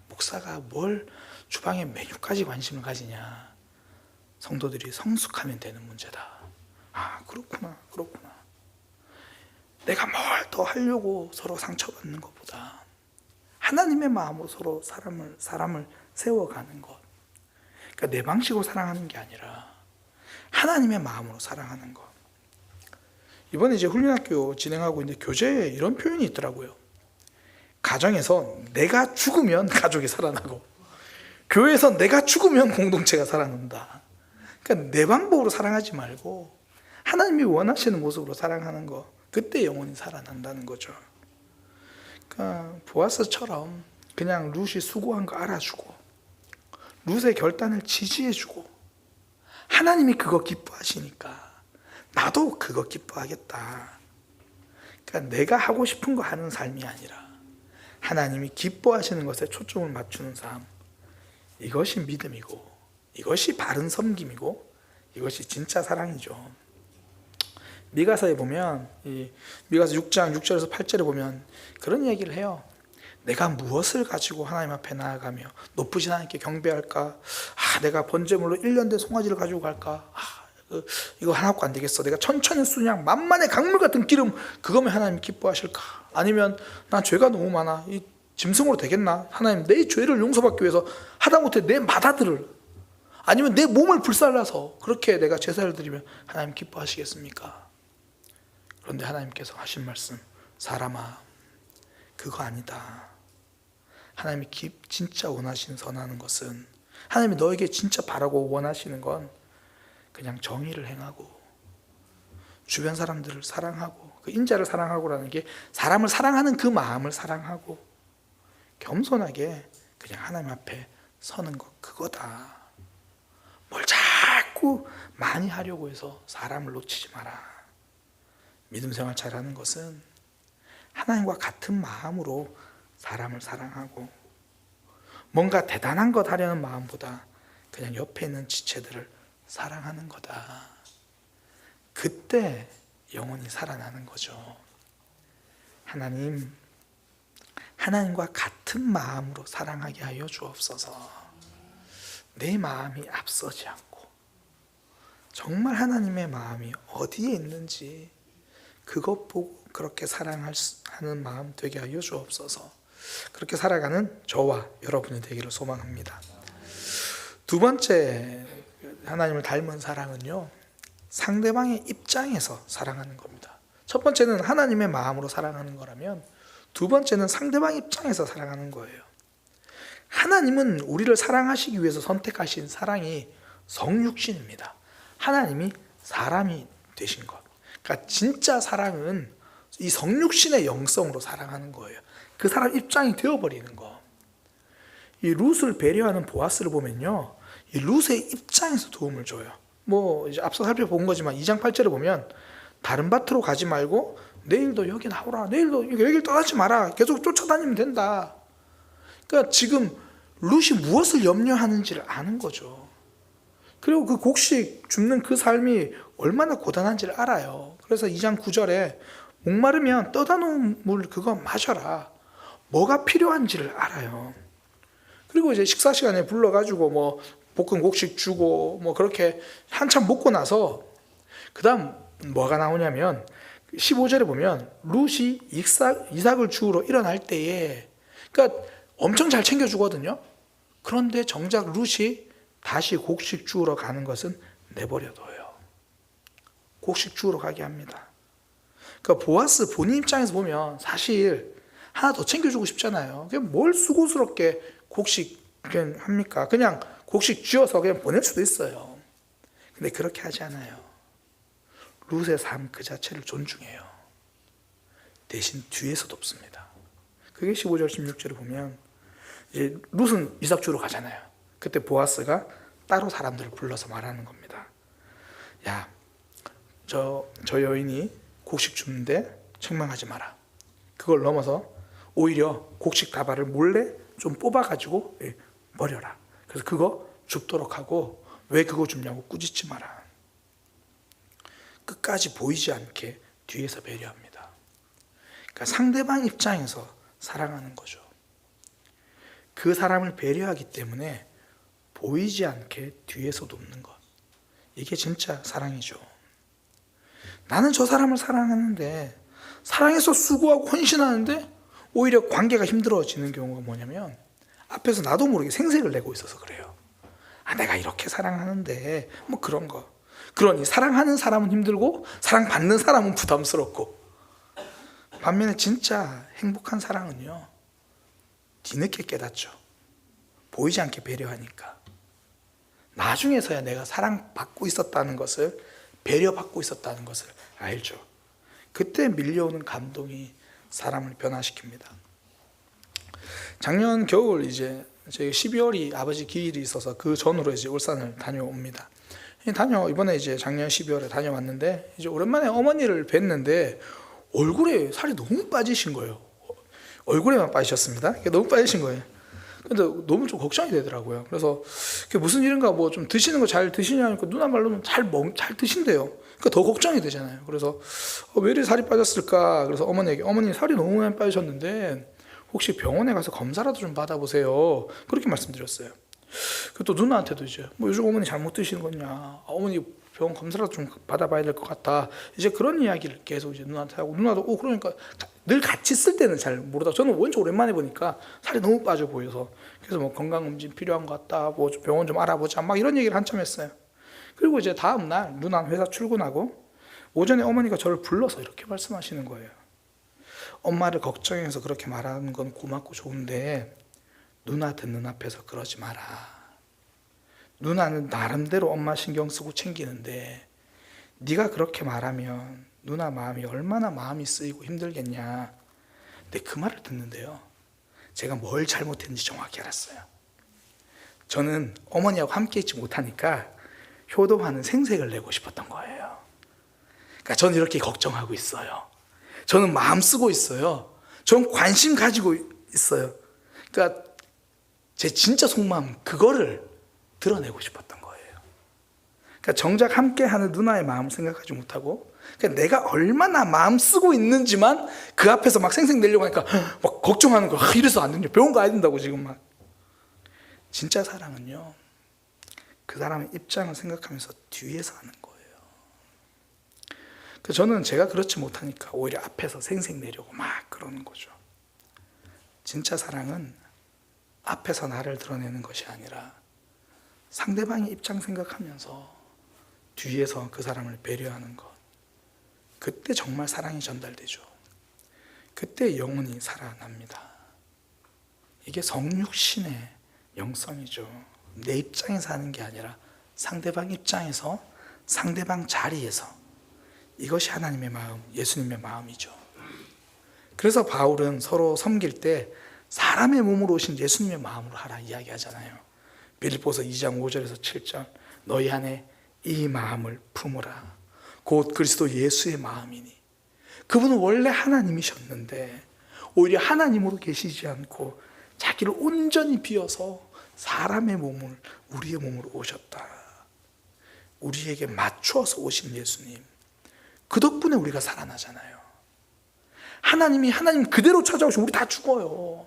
목사가 뭘 주방의 메뉴까지 관심을 가지냐. 성도들이 성숙하면 되는 문제다. 그렇구나. 내가 뭘 더 하려고 서로 상처받는 것보다 하나님의 마음으로 서로 사람을 세워가는 것. 그러니까 내 방식으로 사랑하는 게 아니라 하나님의 마음으로 사랑하는 것. 이번에 이제 훈련학교 진행하고 있는데 교재에 이런 표현이 있더라고요. 가정에서 내가 죽으면 가족이 살아나고, 교회에서 내가 죽으면 공동체가 살아난다. 그러니까 내 방법으로 사랑하지 말고 하나님이 원하시는 모습으로 사랑하는 거. 그때 영혼이 살아난다는 거죠. 그러니까 보아스처럼 그냥 룻이 수고한 거 알아주고 룻의 결단을 지지해주고, 하나님이 그거 기뻐하시니까 나도 그거 기뻐하겠다. 그러니까 내가 하고 싶은 거 하는 삶이 아니라 하나님이 기뻐하시는 것에 초점을 맞추는 삶. 이것이 믿음이고, 이것이 바른 섬김이고, 이것이 진짜 사랑이죠. 미가서에 보면, 미가서 6장 6절에서 8절에 보면 그런 이야기를 해요. 내가 무엇을 가지고 하나님 앞에 나아가며 높으신 하나님께 경배할까? 내가 번제물로 1년 된 송아지를 가지고 갈까? 이거 하나도 안 되겠어. 내가 천천히 순양 만만의 강물 같은 기름 그거면 하나님 기뻐하실까? 아니면 난 죄가 너무 많아. 이 짐승으로 되겠나? 하나님 내 죄를 용서받기 위해서 하다못해 내 맏아들을 아니면 내 몸을 불살라서 그렇게 내가 제사를 드리면 하나님 기뻐하시겠습니까? 그런데 하나님께서 하신 말씀, 사람아 그거 아니다. 하나님이 진짜 원하시는 선하는 것은, 하나님이 너에게 진짜 바라고 원하시는 건 그냥 정의를 행하고 주변 사람들을 사랑하고 그 인자를 사랑하고라는 게 사람을 사랑하는 그 마음을 사랑하고 겸손하게 그냥 하나님 앞에 서는 것, 그거다. 뭘 자꾸 많이 하려고 해서 사람을 놓치지 마라. 믿음 생활 잘하는 것은 하나님과 같은 마음으로 사람을 사랑하고 뭔가 대단한 것 하려는 마음보다 그냥 옆에 있는 지체들을 사랑하는 거다. 그때 영혼이 살아나는 거죠. 하나님과 같은 마음으로 사랑하게 하여 주옵소서. 내 마음이 앞서지 않고 정말 하나님의 마음이 어디에 있는지 그것 보고 그렇게 사랑하는 마음 되게 하여 주옵소서. 그렇게 살아가는 저와 여러분이 되기를 소망합니다. 두 번째 하나님을 닮은 사랑은요, 상대방의 입장에서 사랑하는 겁니다. 첫 번째는 하나님의 마음으로 사랑하는 거라면 두 번째는 상대방 입장에서 사랑하는 거예요. 하나님은 우리를 사랑하시기 위해서 선택하신 사랑이 성육신입니다. 하나님이 사람이 되신 것. 그러니까 진짜 사랑은 이 성육신의 영성으로 사랑하는 거예요. 그 사람 입장이 되어버리는 거. 이 룻을 배려하는 보아스를 보면요, 이 룻의 입장에서 도움을 줘요. 뭐 이제 앞서 살펴본 거지만 2장 8절을 보면 다른 밭으로 가지 말고 내일도 여기 나오라, 내일도 여기를 떠나지 마라, 계속 쫓아다니면 된다. 그러니까 지금 룻이 무엇을 염려하는지를 아는 거죠. 그리고 그 곡식 줍는 그 삶이 얼마나 고단한지를 알아요. 그래서 2장 9절에 목마르면 떠다 놓은 물 그거 마셔라. 뭐가 필요한지를 알아요. 그리고 이제 식사 시간에 불러가지고 뭐 볶은 곡식 주고 뭐 그렇게 한참 먹고 나서 그 다음 뭐가 나오냐면 15절에 보면 룻이 이삭을 주우러 일어날 때에, 그러니까 엄청 잘 챙겨주거든요. 그런데 정작 룻이 다시 곡식 주우러 가는 것은 내버려둬요. 곡식 주우러 가게 합니다. 그러니까 보아스 본인 입장에서 보면 사실 하나 더 챙겨주고 싶잖아요. 그냥 뭘 수고스럽게 곡식 그냥 합니까? 그냥 곡식 쥐어서 그냥 보낼 수도 있어요. 근데 그렇게 하지 않아요. 룻의 삶 그 자체를 존중해요. 대신 뒤에서 돕습니다. 그게 15절 16절을 보면 이제 룻은 이삭 주러 가잖아요. 그때 보아스가 따로 사람들을 불러서 말하는 겁니다. 야, 저 여인이 곡식 주는데 책망하지 마라. 그걸 넘어서 오히려 곡식 다발을 몰래 좀 뽑아가지고 버려라. 그래서 그거 줍도록 하고, 왜 그거 줍냐고 꾸짖지 마라. 끝까지 보이지 않게 뒤에서 배려합니다. 그러니까 상대방 입장에서 사랑하는 거죠. 그 사람을 배려하기 때문에 보이지 않게 뒤에서 돕는 것. 이게 진짜 사랑이죠. 나는 저 사람을 사랑하는데, 사랑해서 수고하고 헌신하는데 오히려 관계가 힘들어지는 경우가 뭐냐면 앞에서 나도 모르게 생색을 내고 있어서 그래요. 아, 내가 이렇게 사랑하는데 뭐 그런 거. 그러니 사랑하는 사람은 힘들고 사랑받는 사람은 부담스럽고. 반면에 진짜 행복한 사랑은요, 뒤늦게 깨닫죠. 보이지 않게 배려하니까. 나중에서야 내가 사랑받고 있었다는 것을, 배려받고 있었다는 것을 알죠. 그때 밀려오는 감동이 사람을 변화시킵니다. 작년 겨울 이제 저희 12월이 아버지 기일이 있어서 그 전으로 이제 울산을 다녀옵니다. 이번에 이제 작년 12월에 다녀왔는데 이제 오랜만에 어머니를 뵀는데 얼굴에 살이 너무 빠지신 거예요. 얼굴에만 빠지셨습니다. 너무 빠지신 거예요. 근데 너무 좀 걱정이 되더라고요. 그래서 그게 무슨 일인가, 뭐 좀 드시는 거 잘 드시냐니까 누나 말로는 잘 드신대요. 그러니까 더 걱정이 되잖아요. 그래서 왜 이렇게 살이 빠졌을까? 그래서 어머니에게, 어머니 살이 너무 많이 빠지셨는데 혹시 병원에 가서 검사라도 좀 받아보세요. 그렇게 말씀드렸어요. 또 누나한테도 이제 뭐 요즘 어머니 잘못 드시는 거냐? 어머니 병원 검사라도 좀 받아봐야 될 것 같다. 이제 그런 이야기를 계속 이제 누나한테 하고, 누나도 그러니까 늘 같이 있을 때는 잘 모르다. 저는 원체 오랜만에 보니까 살이 너무 빠져 보여서, 그래서 뭐 건강검진 필요한 것 같다, 뭐 병원 좀 알아보자, 막 이런 얘기를 한참 했어요. 그리고 이제 다음 날 누나 회사 출근하고 오전에 어머니가 저를 불러서 이렇게 말씀하시는 거예요. 엄마를 걱정해서 그렇게 말하는 건 고맙고 좋은데 누나 듣는 앞에서 그러지 마라. 누나는 나름대로 엄마 신경 쓰고 챙기는데 네가 그렇게 말하면 누나 마음이 얼마나 마음이 쓰이고 힘들겠냐. 근데 그 말을 듣는데요, 제가 뭘 잘못했는지 정확히 알았어요. 저는 어머니하고 함께 있지 못하니까 효도하는 생색을 내고 싶었던 거예요. 그러니까 저는 이렇게 걱정하고 있어요. 저는 마음 쓰고 있어요. 저는 관심 가지고 있어요. 그러니까 제 진짜 속마음, 그거를 드러내고 싶었던 거예요. 그러니까 정작 함께하는 누나의 마음을 생각하지 못하고, 그러니까 내가 얼마나 마음 쓰고 있는지만 그 앞에서 막 생색 내려고 하니까 막 걱정하는 거야. 이래서 안 된다, 병원 가야 된다고 지금 막. 진짜 사랑은요, 그 사람의 입장을 생각하면서 뒤에서 하는 거예요. 저는 제가 그렇지 못하니까 오히려 앞에서 생색 내려고 막 그러는 거죠. 진짜 사랑은 앞에서 나를 드러내는 것이 아니라 상대방의 입장 생각하면서 뒤에서 그 사람을 배려하는 것. 그때 정말 사랑이 전달되죠. 그때 영혼이 살아납니다. 이게 성육신의 영성이죠. 내 입장에서 하는 게 아니라 상대방 입장에서, 상대방 자리에서. 이것이 하나님의 마음, 예수님의 마음이죠. 그래서 바울은 서로 섬길 때 사람의 몸으로 오신 예수님의 마음으로 하라 이야기하잖아요. 빌립보서 2장 5절에서 7절, 너희 안에 이 마음을 품으라. 곧 그리스도 예수의 마음이니. 그분은 원래 하나님이셨는데 오히려 하나님으로 계시지 않고 자기를 온전히 비워서 사람의 몸을, 우리의 몸으로 오셨다. 우리에게 맞추어서 오신 예수님, 그 덕분에 우리가 살아나잖아요. 하나님이 하나님 그대로 찾아오시면 우리 다 죽어요.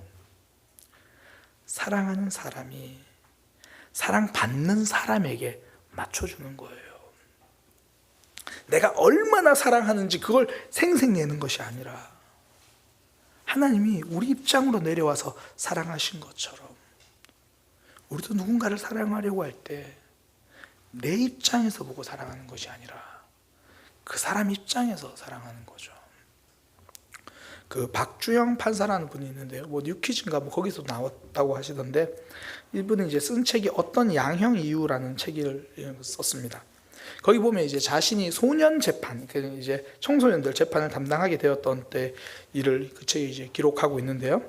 사랑하는 사람이 사랑받는 사람에게 맞춰주는 거예요. 내가 얼마나 사랑하는지 그걸 생색내는 것이 아니라 하나님이 우리 입장으로 내려와서 사랑하신 것처럼 우리도 누군가를 사랑하려고 할 때 내 입장에서 보고 사랑하는 것이 아니라 그 사람 입장에서 사랑하는 거죠. 그 박주영 판사라는 분이 있는데요. 뭐 뉴퀴즈인가 뭐 거기서 나왔다고 하시던데, 이분은 이제 쓴 책이 어떤 양형 이유라는 책을 썼습니다. 거기 보면 이제 자신이 소년 재판, 이제 청소년들 재판을 담당하게 되었던 때 일을 그 책에 이제 기록하고 있는데요.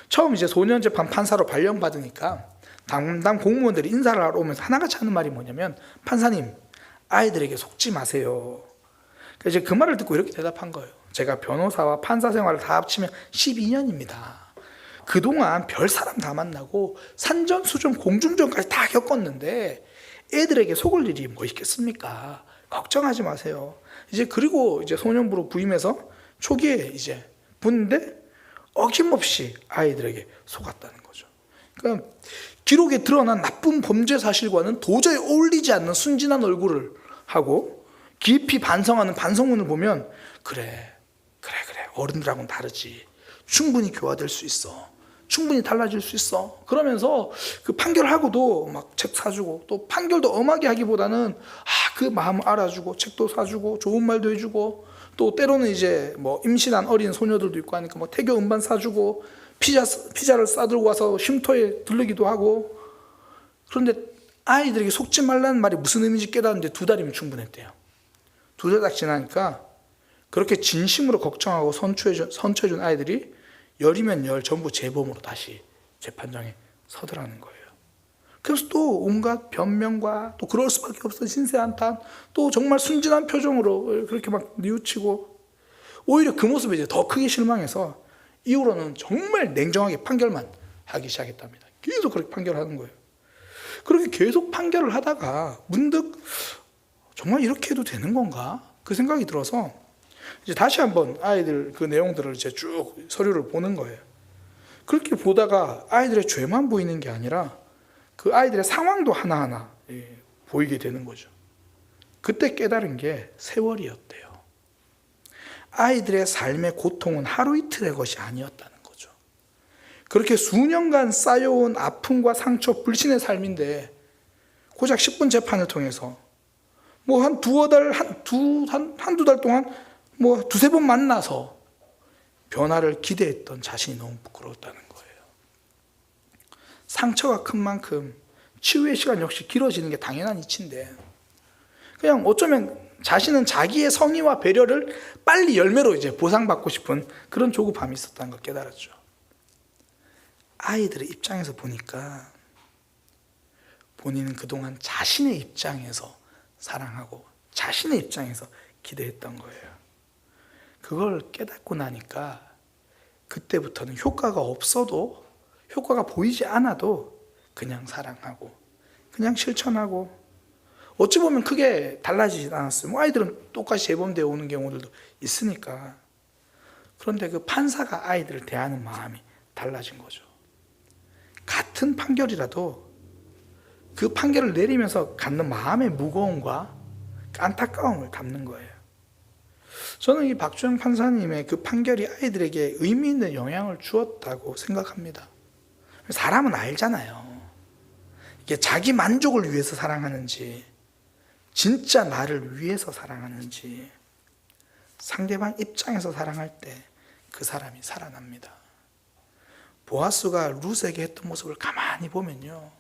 처음 이제 소년 재판 판사로 발령받으니까 담당 공무원들이 인사를 하러 오면서 하나같이 하는 말이 뭐냐면, 판사님, 아이들에게 속지 마세요. 이제 그 말을 듣고 이렇게 대답한 거예요. 제가 변호사와 판사 생활을 다 합치면 12년입니다. 그동안 별 사람 다 만나고 산전수전 공중전까지 다 겪었는데 애들에게 속을 일이 뭐 있겠습니까? 걱정하지 마세요. 이제 그리고 이제 소년부로 부임해서 초기에 이제 붙는데 어김없이 아이들에게 속았다는 거죠. 그러니까 기록에 드러난 나쁜 범죄 사실과는 도저히 어울리지 않는 순진한 얼굴을 하고 깊이 반성하는 반성문을 보면 그래 어른들하고는 다르지, 충분히 교화될 수 있어, 충분히 달라질 수 있어, 그러면서 그 판결하고도 막 책 사주고, 또 판결도 엄하게 하기보다는 그 마음 알아주고 책도 사주고 좋은 말도 해주고, 또 때로는 이제 뭐 임신한 어린 소녀들도 있고 하니까 뭐 태교 음반 사주고 피자를 싸들고 와서 쉼터에 들르기도 하고. 그런데 아이들에게 속지 말라는 말이 무슨 의미인지 깨닫는데 2달이면 충분했대요. 2달 딱 지나니까 그렇게 진심으로 걱정하고 선처해준 아이들이 열이면 열 전부 재범으로 다시 재판장에 서더라는 거예요. 그래서 또 온갖 변명과 또 그럴 수밖에 없어 신세한탄, 또 정말 순진한 표정으로 그렇게 막 뉘우치고, 오히려 그 모습에 이제 더 크게 실망해서 이후로는 정말 냉정하게 판결만 하기 시작했답니다. 계속 그렇게 판결하는 거예요. 그렇게 계속 판결을 하다가 문득 정말 이렇게 해도 되는 건가? 그 생각이 들어서 이제 다시 한번 아이들 그 내용들을 이제 쭉 서류를 보는 거예요. 그렇게 보다가 아이들의 죄만 보이는 게 아니라 그 아이들의 상황도 하나하나 보이게 되는 거죠. 그때 깨달은 게 세월이었대요. 아이들의 삶의 고통은 하루 이틀의 것이 아니었다는 거죠. 그렇게 수년간 쌓여온 아픔과 상처, 불신의 삶인데 고작 10분 재판을 통해서 뭐 한두 달 동안 뭐 두세 번 만나서 변화를 기대했던 자신이 너무 부끄러웠다는 거예요. 상처가 큰 만큼 치유의 시간 역시 길어지는 게 당연한 이치인데 그냥 어쩌면 자신은 자기의 성의와 배려를 빨리 열매로 이제 보상받고 싶은 그런 조급함이 있었다는 걸 깨달았죠. 아이들의 입장에서 보니까 본인은 그동안 자신의 입장에서 사랑하고 자신의 입장에서 기대했던 거예요. 그걸 깨닫고 나니까 그때부터는 효과가 없어도 효과가 보이지 않아도 그냥 사랑하고 그냥 실천하고 어찌 보면 크게 달라지지 않았어요. 뭐 아이들은 똑같이 재범되어 오는 경우들도 있으니까. 그런데 그 판사가 아이들을 대하는 마음이 달라진 거죠. 같은 판결이라도 그 판결을 내리면서 갖는 마음의 무거움과 그 안타까움을 담는 거예요. 저는 이 박주영 판사님의 그 판결이 아이들에게 의미 있는 영향을 주었다고 생각합니다. 사람은 알잖아요. 이게 자기 만족을 위해서 사랑하는지 진짜 나를 위해서 사랑하는지 상대방 입장에서 사랑할 때 그 사람이 살아납니다. 보아스가 룻에게 했던 모습을 가만히 보면요,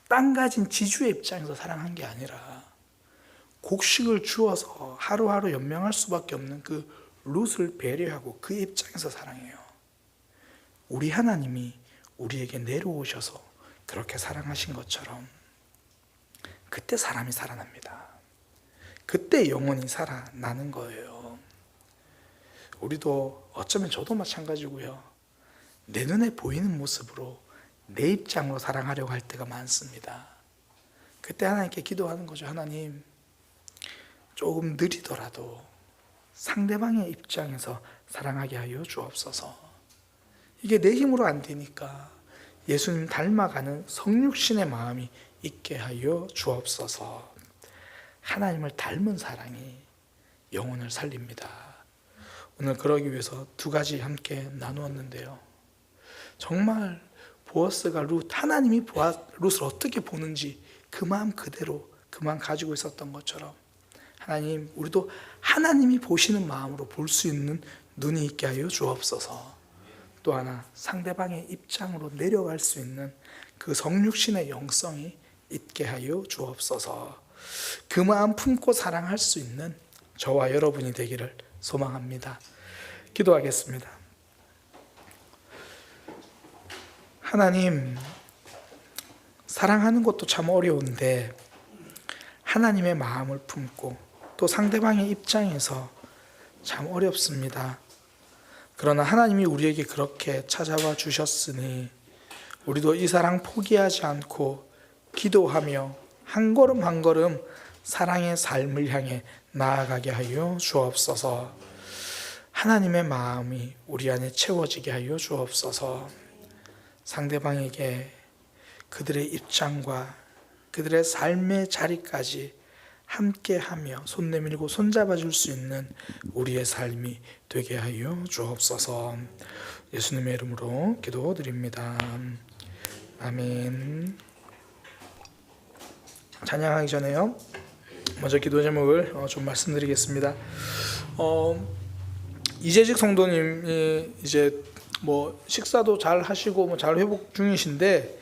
땅 가진 지주의 입장에서 사랑한 게 아니라 곡식을 주어서 하루하루 연명할 수밖에 없는 그 룻을 배려하고 그 입장에서 사랑해요. 우리 하나님이 우리에게 내려오셔서 그렇게 사랑하신 것처럼 그때 사람이 살아납니다. 그때 영혼이 살아나는 거예요. 우리도 어쩌면 저도 마찬가지고요. 내 눈에 보이는 모습으로 내 입장으로 사랑하려고 할 때가 많습니다. 그때 하나님께 기도하는 거죠. 하나님, 조금 느리더라도 상대방의 입장에서 사랑하게 하여 주옵소서. 이게 내 힘으로 안 되니까 예수님 닮아가는 성육신의 마음이 있게 하여 주옵소서. 하나님을 닮은 사랑이 영혼을 살립니다. 오늘 그러기 위해서 두 가지 함께 나누었는데요. 정말 보아스가 하나님이 룻을 어떻게 보는지 그 마음 그대로 그 마음 가지고 있었던 것처럼 하나님, 우리도 하나님이 보시는 마음으로 볼 수 있는 눈이 있게 하여 주옵소서. 또 하나, 상대방의 입장으로 내려갈 수 있는 그 성육신의 영성이 있게 하여 주옵소서. 그 마음 품고 사랑할 수 있는 저와 여러분이 되기를 소망합니다. 기도하겠습니다. 하나님, 사랑하는 것도 참 어려운데 하나님의 마음을 품고 또 상대방의 입장에서 참 어렵습니다. 그러나 하나님이 우리에게 그렇게 찾아와 주셨으니 우리도 이 사랑 포기하지 않고 기도하며 한 걸음 한 걸음 사랑의 삶을 향해 나아가게 하여 주옵소서. 하나님의 마음이 우리 안에 채워지게 하여 주옵소서. 상대방에게 그들의 입장과 그들의 삶의 자리까지 함께하며 손 내밀고 손잡아 줄 수 있는 우리의 삶이 되게 하여 주옵소서. 예수님의 이름으로 기도드립니다. 아멘. 찬양하기 전에요, 먼저 기도 제목을 좀 말씀드리겠습니다. 이재직 성도님이 이제 뭐 식사도 잘 하시고 뭐 잘 회복 중이신데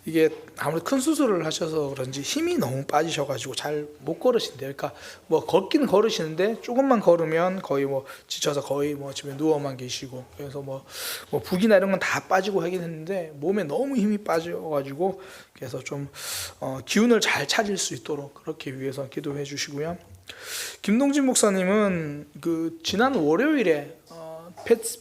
이게 아무래도 큰 수술을 하셔서 그런지 힘이 너무 빠지셔가지고 잘 못 걸으신대요. 그러니까 뭐 걷긴 걸으시는데 조금만 걸으면 거의 뭐 지쳐서 거의 뭐 집에 누워만 계시고, 그래서 뭐 북이나 이런 건 다 빠지고 하긴 했는데 몸에 너무 힘이 빠져가지고 그래서 좀 기운을 잘 차릴 수 있도록 그렇게 위해서 기도해 주시고요. 김동진 목사님은 그 지난 월요일에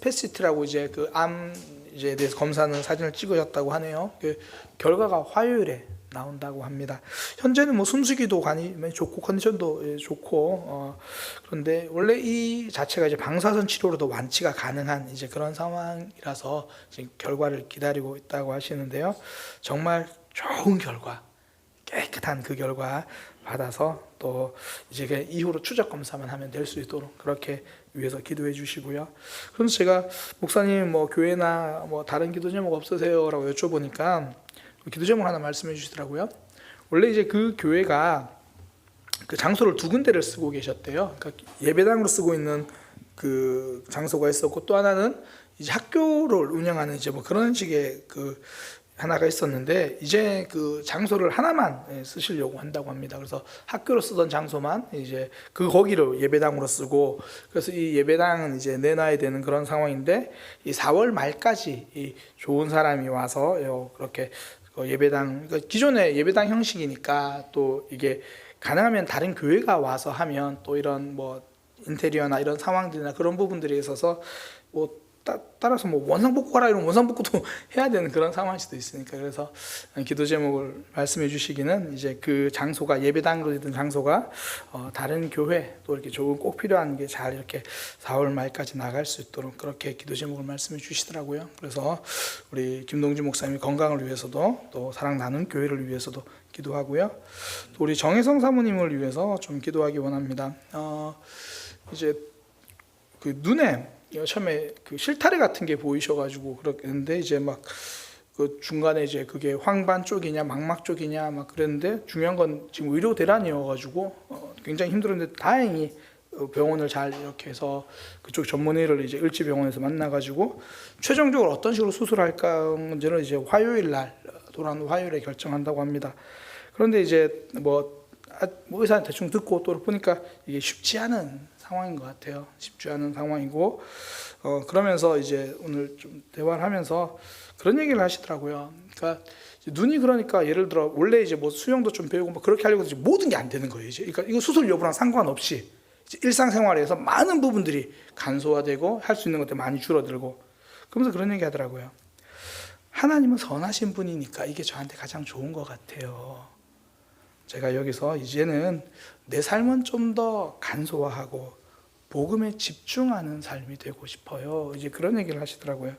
펫시트라고 이제 그 암 이제 대해서 검사하는 사진을 찍으셨다고 하네요. 그 결과가 화요일에 나온다고 합니다. 현재는 뭐 숨쉬기도 관이 좋고 컨디션도 좋고 그런데 원래 이 자체가 이제 방사선 치료로도 완치가 가능한 이제 그런 상황이라서 지금 결과를 기다리고 있다고 하시는데요. 정말 좋은 결과, 깨끗한 깨끗한 그 결과 받아서 또 이제 그 이후로 추적 검사만 하면 될 수 있도록 그렇게 위해서 기도해 주시고요. 그래서 제가 목사님 뭐 교회나 뭐 다른 기도 제목 없으세요라고 여쭤보니까 기도 제목 하나 말씀해 주시더라고요. 원래 이제 그 교회가 그 장소를 두 군데를 쓰고 계셨대요. 그러니까 예배당으로 쓰고 있는 그 장소가 있었고 또 하나는 이제 학교를 운영하는 이제 뭐 그런 식의 그 하나가 있었는데 이제 그 장소를 하나만 쓰시려고 한다고 합니다. 그래서 학교로 쓰던 장소만 이제 그 거기를 예배당으로 쓰고 그래서 이 예배당은 이제 내놔야 되는 그런 상황인데 이 4월 말까지 이 좋은 사람이 와서 그렇게 예배당 그러니까 기존의 예배당 형식이니까 또 이게 가능하면 다른 교회가 와서 하면 또 이런 뭐 인테리어나 이런 상황들이나 그런 부분들에 있어서 뭐 따라서 뭐 원상복구 하라 이러면 원상복구도 해야 되는 그런 상황일 수도 있으니까 그래서 기도 제목을 말씀해 주시기는 이제 그 장소가 예배당으로 되던 장소가 다른 교회 또 이렇게 좋은 꼭 필요한 게 잘 이렇게 4월 말까지 나갈 수 있도록 그렇게 기도 제목을 말씀해 주시더라고요. 그래서 우리 김동주 목사님의 건강을 위해서도 또 사랑 나눈 교회를 위해서도 기도하고요. 또 우리 정혜성 사모님을 위해서 좀 기도하기 원합니다. 이제 그 눈에 처음에 그 실타래 같은 게 보이셔가지고 그랬는데 이제 막 그 중간에 이제 그게 황반 쪽이냐 망막 쪽이냐 막 그랬는데 중요한 건 지금 의료 대란이어가지고 굉장히 힘들었는데 다행히 병원을 잘 이렇게 해서 그쪽 전문의를 이제 을지병원에서 만나가지고 최종적으로 어떤 식으로 수술할까 문제는 이제 화요일 날 돌아오는 화요일에 결정한다고 합니다. 그런데 이제 뭐 의사는 대충 듣고 또 보니까 이게 쉽지 않은 상황인 것 같아요. 쉽지 않은 상황이고 그러면서 이제 오늘 좀 대화를 하면서 그런 얘기를 하시더라고요. 그러니까 눈이 그러니까 예를 들어 원래 이제 뭐 수영도 좀 배우고 뭐 그렇게 하려고 이제 모든 게 안 되는 거예요. 이제 그러니까 이거 수술 여부랑 상관없이 이제 일상생활에서 많은 부분들이 간소화되고 할 수 있는 것들이 많이 줄어들고 그러면서 그런 얘기 하더라고요. 하나님은 선하신 분이니까 이게 저한테 가장 좋은 것 같아요. 제가 여기서 이제는 내 삶은 좀 더 간소화하고 복음에 집중하는 삶이 되고 싶어요. 이제 그런 얘기를 하시더라고요.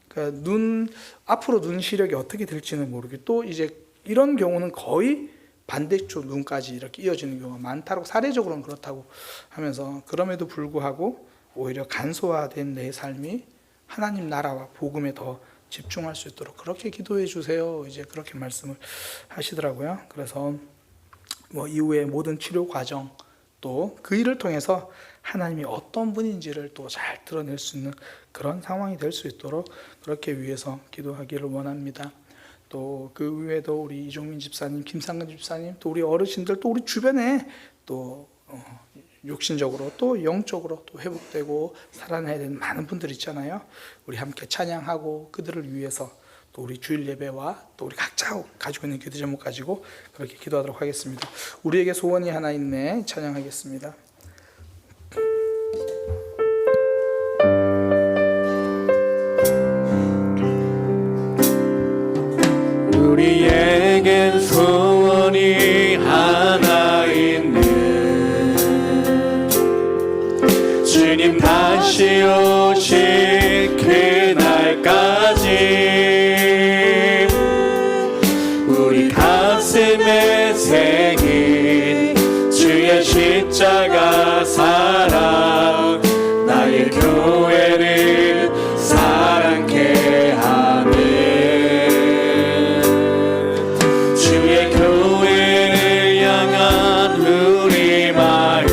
그러니까 앞으로 눈 시력이 어떻게 될지는 모르겠고 또 이제 이런 경우는 거의 반대쪽 눈까지 이렇게 이어지는 경우가 많다고 사례적으로는 그렇다고 하면서 그럼에도 불구하고 오히려 간소화된 내 삶이 하나님 나라와 복음에 더 집중할 수 있도록 그렇게 기도해 주세요. 이제 그렇게 말씀을 하시더라고요. 그래서 뭐 이후에 모든 치료 과정 또 그 일을 통해서 하나님이 어떤 분인지를 또 잘 드러낼 수 있는 그런 상황이 될 수 있도록 그렇게 위해서 기도하기를 원합니다. 또 그 외에도 우리 이종민 집사님, 김상근 집사님, 또 우리 어르신들, 또 우리 주변에 또 육신적으로 또 영적으로 또 회복되고 살아나야 되는 많은 분들 있잖아요. 우리 함께 찬양하고 그들을 위해서 또 우리 주일 예배와 또 우리 각자 가지고 있는 기도 제목 가지고 그렇게 기도하도록 하겠습니다. 우리에게 소원이 하나 있네. 찬양하겠습니다. 우리에겐 소원이 하나 있네. 주님 다시 오실 그날까지 우리 가슴에 새긴 주의 십자가 사랑 나의 교회를 사랑케 하네. 주의 교회를 향한 우리 마음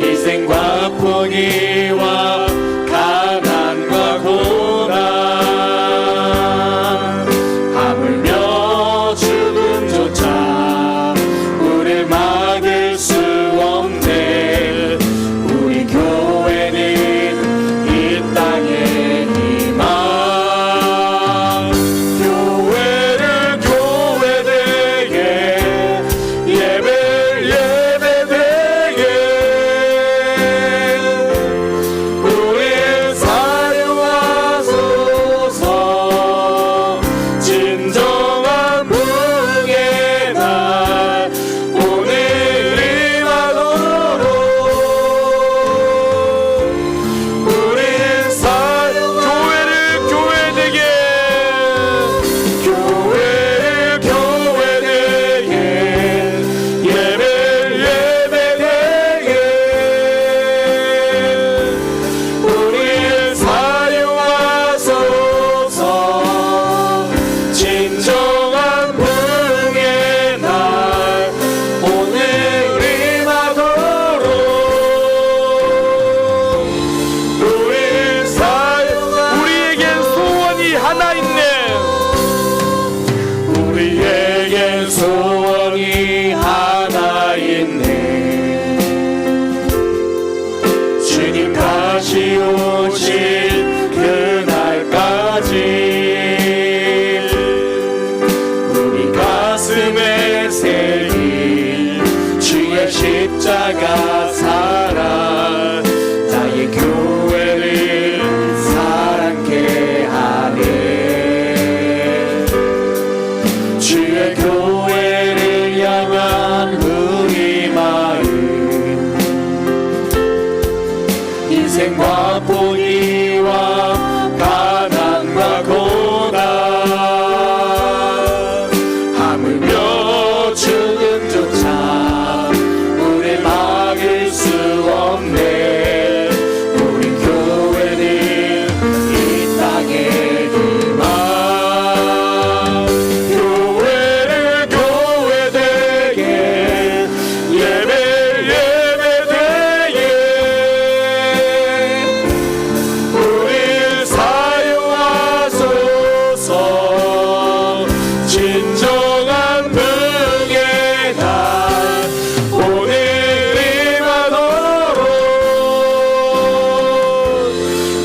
희생과 포기와 가난과 고난 하물며 죽음조차 우릴 막을 수 내겐 소원이 하나 있네. 주님 다시 오실 그날까지 우리 가슴에 새긴 주의 십자가 사랑 나의 교회를 사랑케 하네. 주의 교회를 향한 우리 마음 인생과 포기와 가난과 고난 하물며 죽음조차 우릴 막을 수 없네. 우리 교회는 이 땅에 그만 교회를 교회되게 예배를 예배되게 우릴 사용하소서. 진정한 능의 날 오늘 임하도록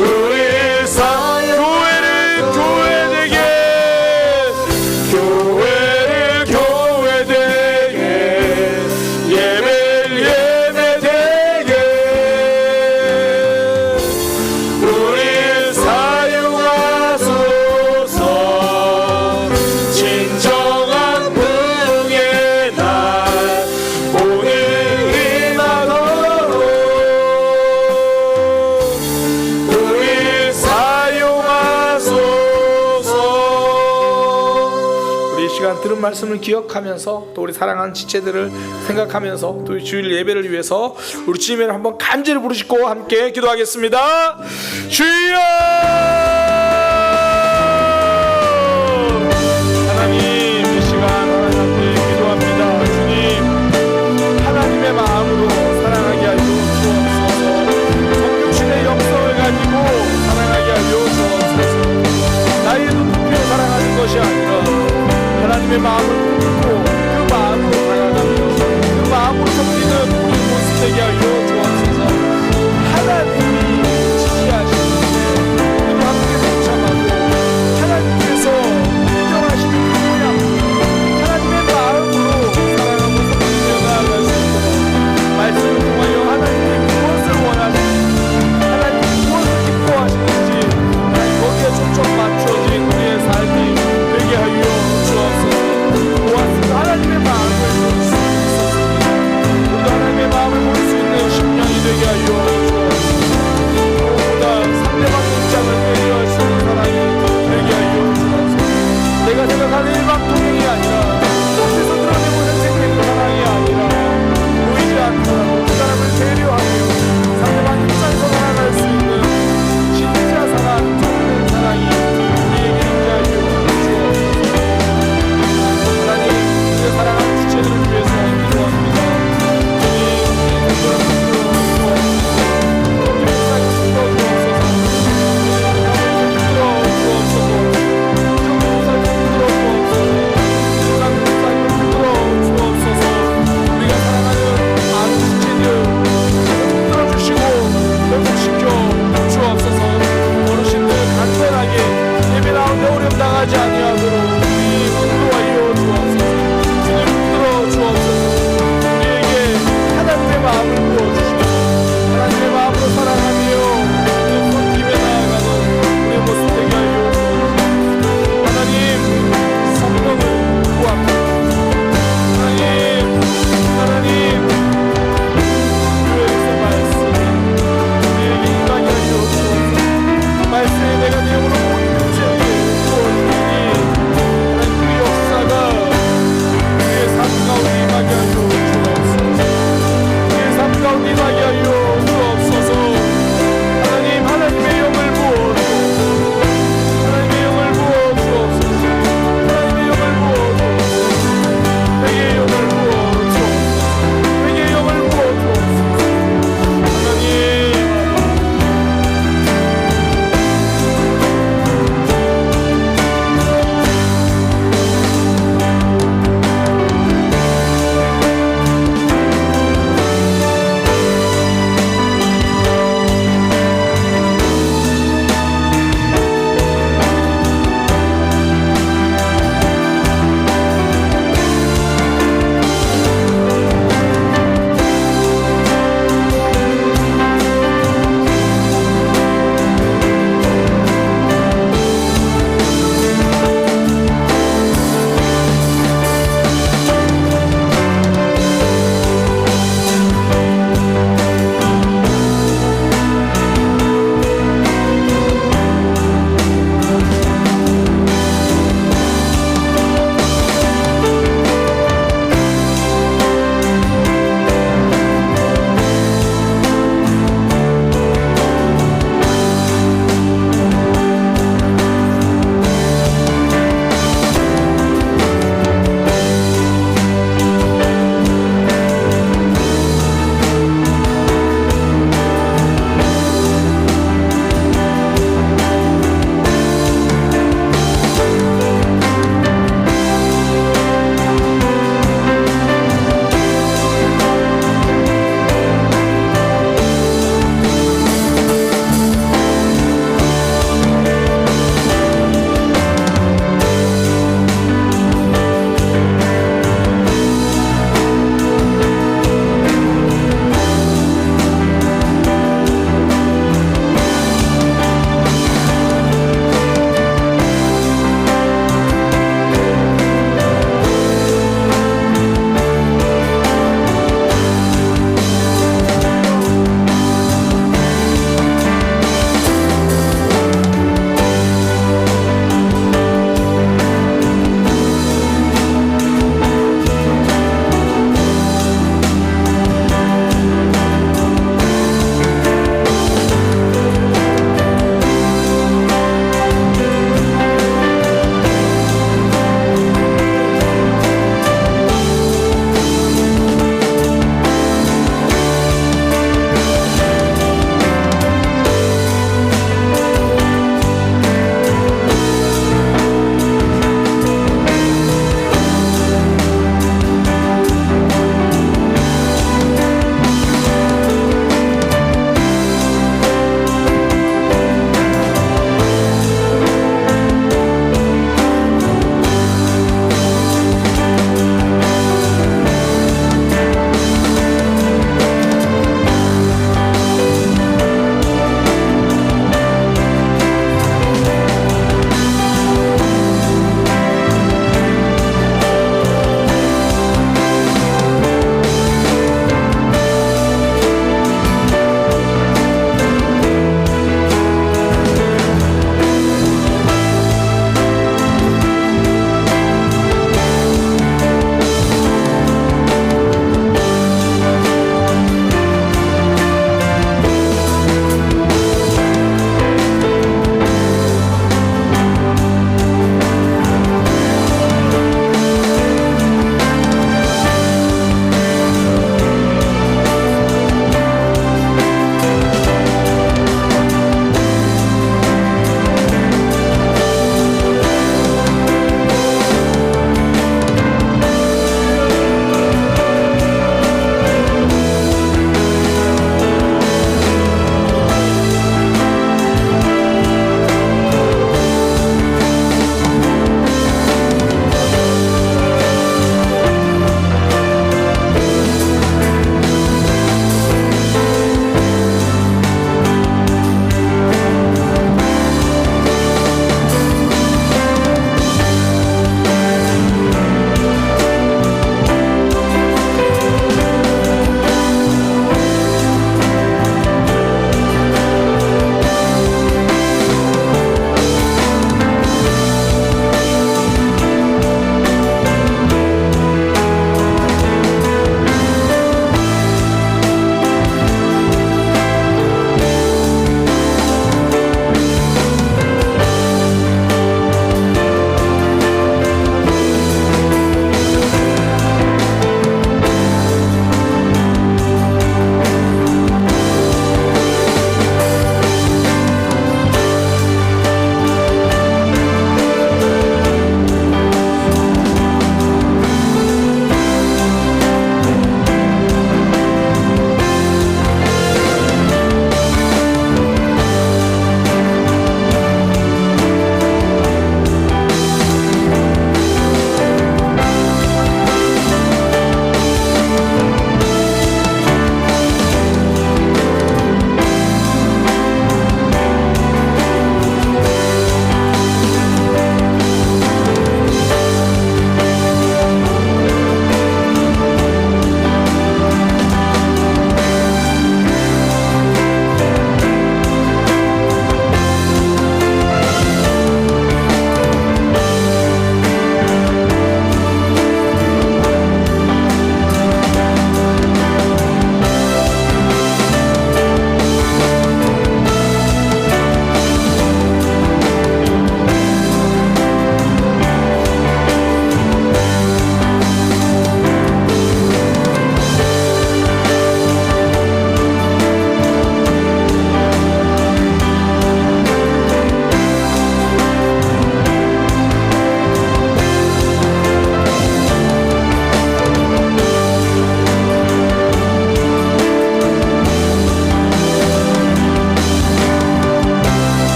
우릴 교회를 교회되게 교회를 교회되게 예배를 예배되게 우릴 사용하소서. 진정한 능의 날 오늘 임하도록 우릴 사용하소서. 우리 이 시간 들은 말씀을 기억하면서 또 우리 사랑하는 지체들을 생각하면서 또 이 주일 예배를 위해서 우리 주님을 한번 간절히 부르시고 함께 기도하겠습니다. 주여! 하나님, 이 시간 하나님 앞에 기도합니다. 주님, 하나님의 마음으로 사랑하게 하여 주옵소서. 성육신의 역성을 가지고 사랑하게 하여 주옵소서. 나의 눈높이로 사랑하는 것이 아니라 하나님의 마음을 품고 그 마음으로 다가가며 그 마음으로 섬기는 우리 모습 되게 하여 주옵소서. 하나님이 지시하시는 우리도 함께 동참하고 하나님께서 인정하시는 그분이 하나님의 마음으로 사랑하고 섬기며 나아갈 수 있도록 말씀을 통하여 하나님이 무엇을 원하시는지 하나님이 무엇을 기뻐하시는지 거기에 초점 맞춰진 우리의 삶이 되게 하여 주옵소서. 고맙습니다. 하나님의 마음을 볼 수 있었습니다. 우리도 하나님의 마음을 볼 수 있는 심령이 되게 하여 주옵소서. 무엇보다 상대방 입장을 배려할 수 있는 사랑이 되게 하여 주옵소서. 내가 생각하는 일방통행이 아니라 어디서 드러내고 생생된 사랑이 아니라 보이지 않는 사랑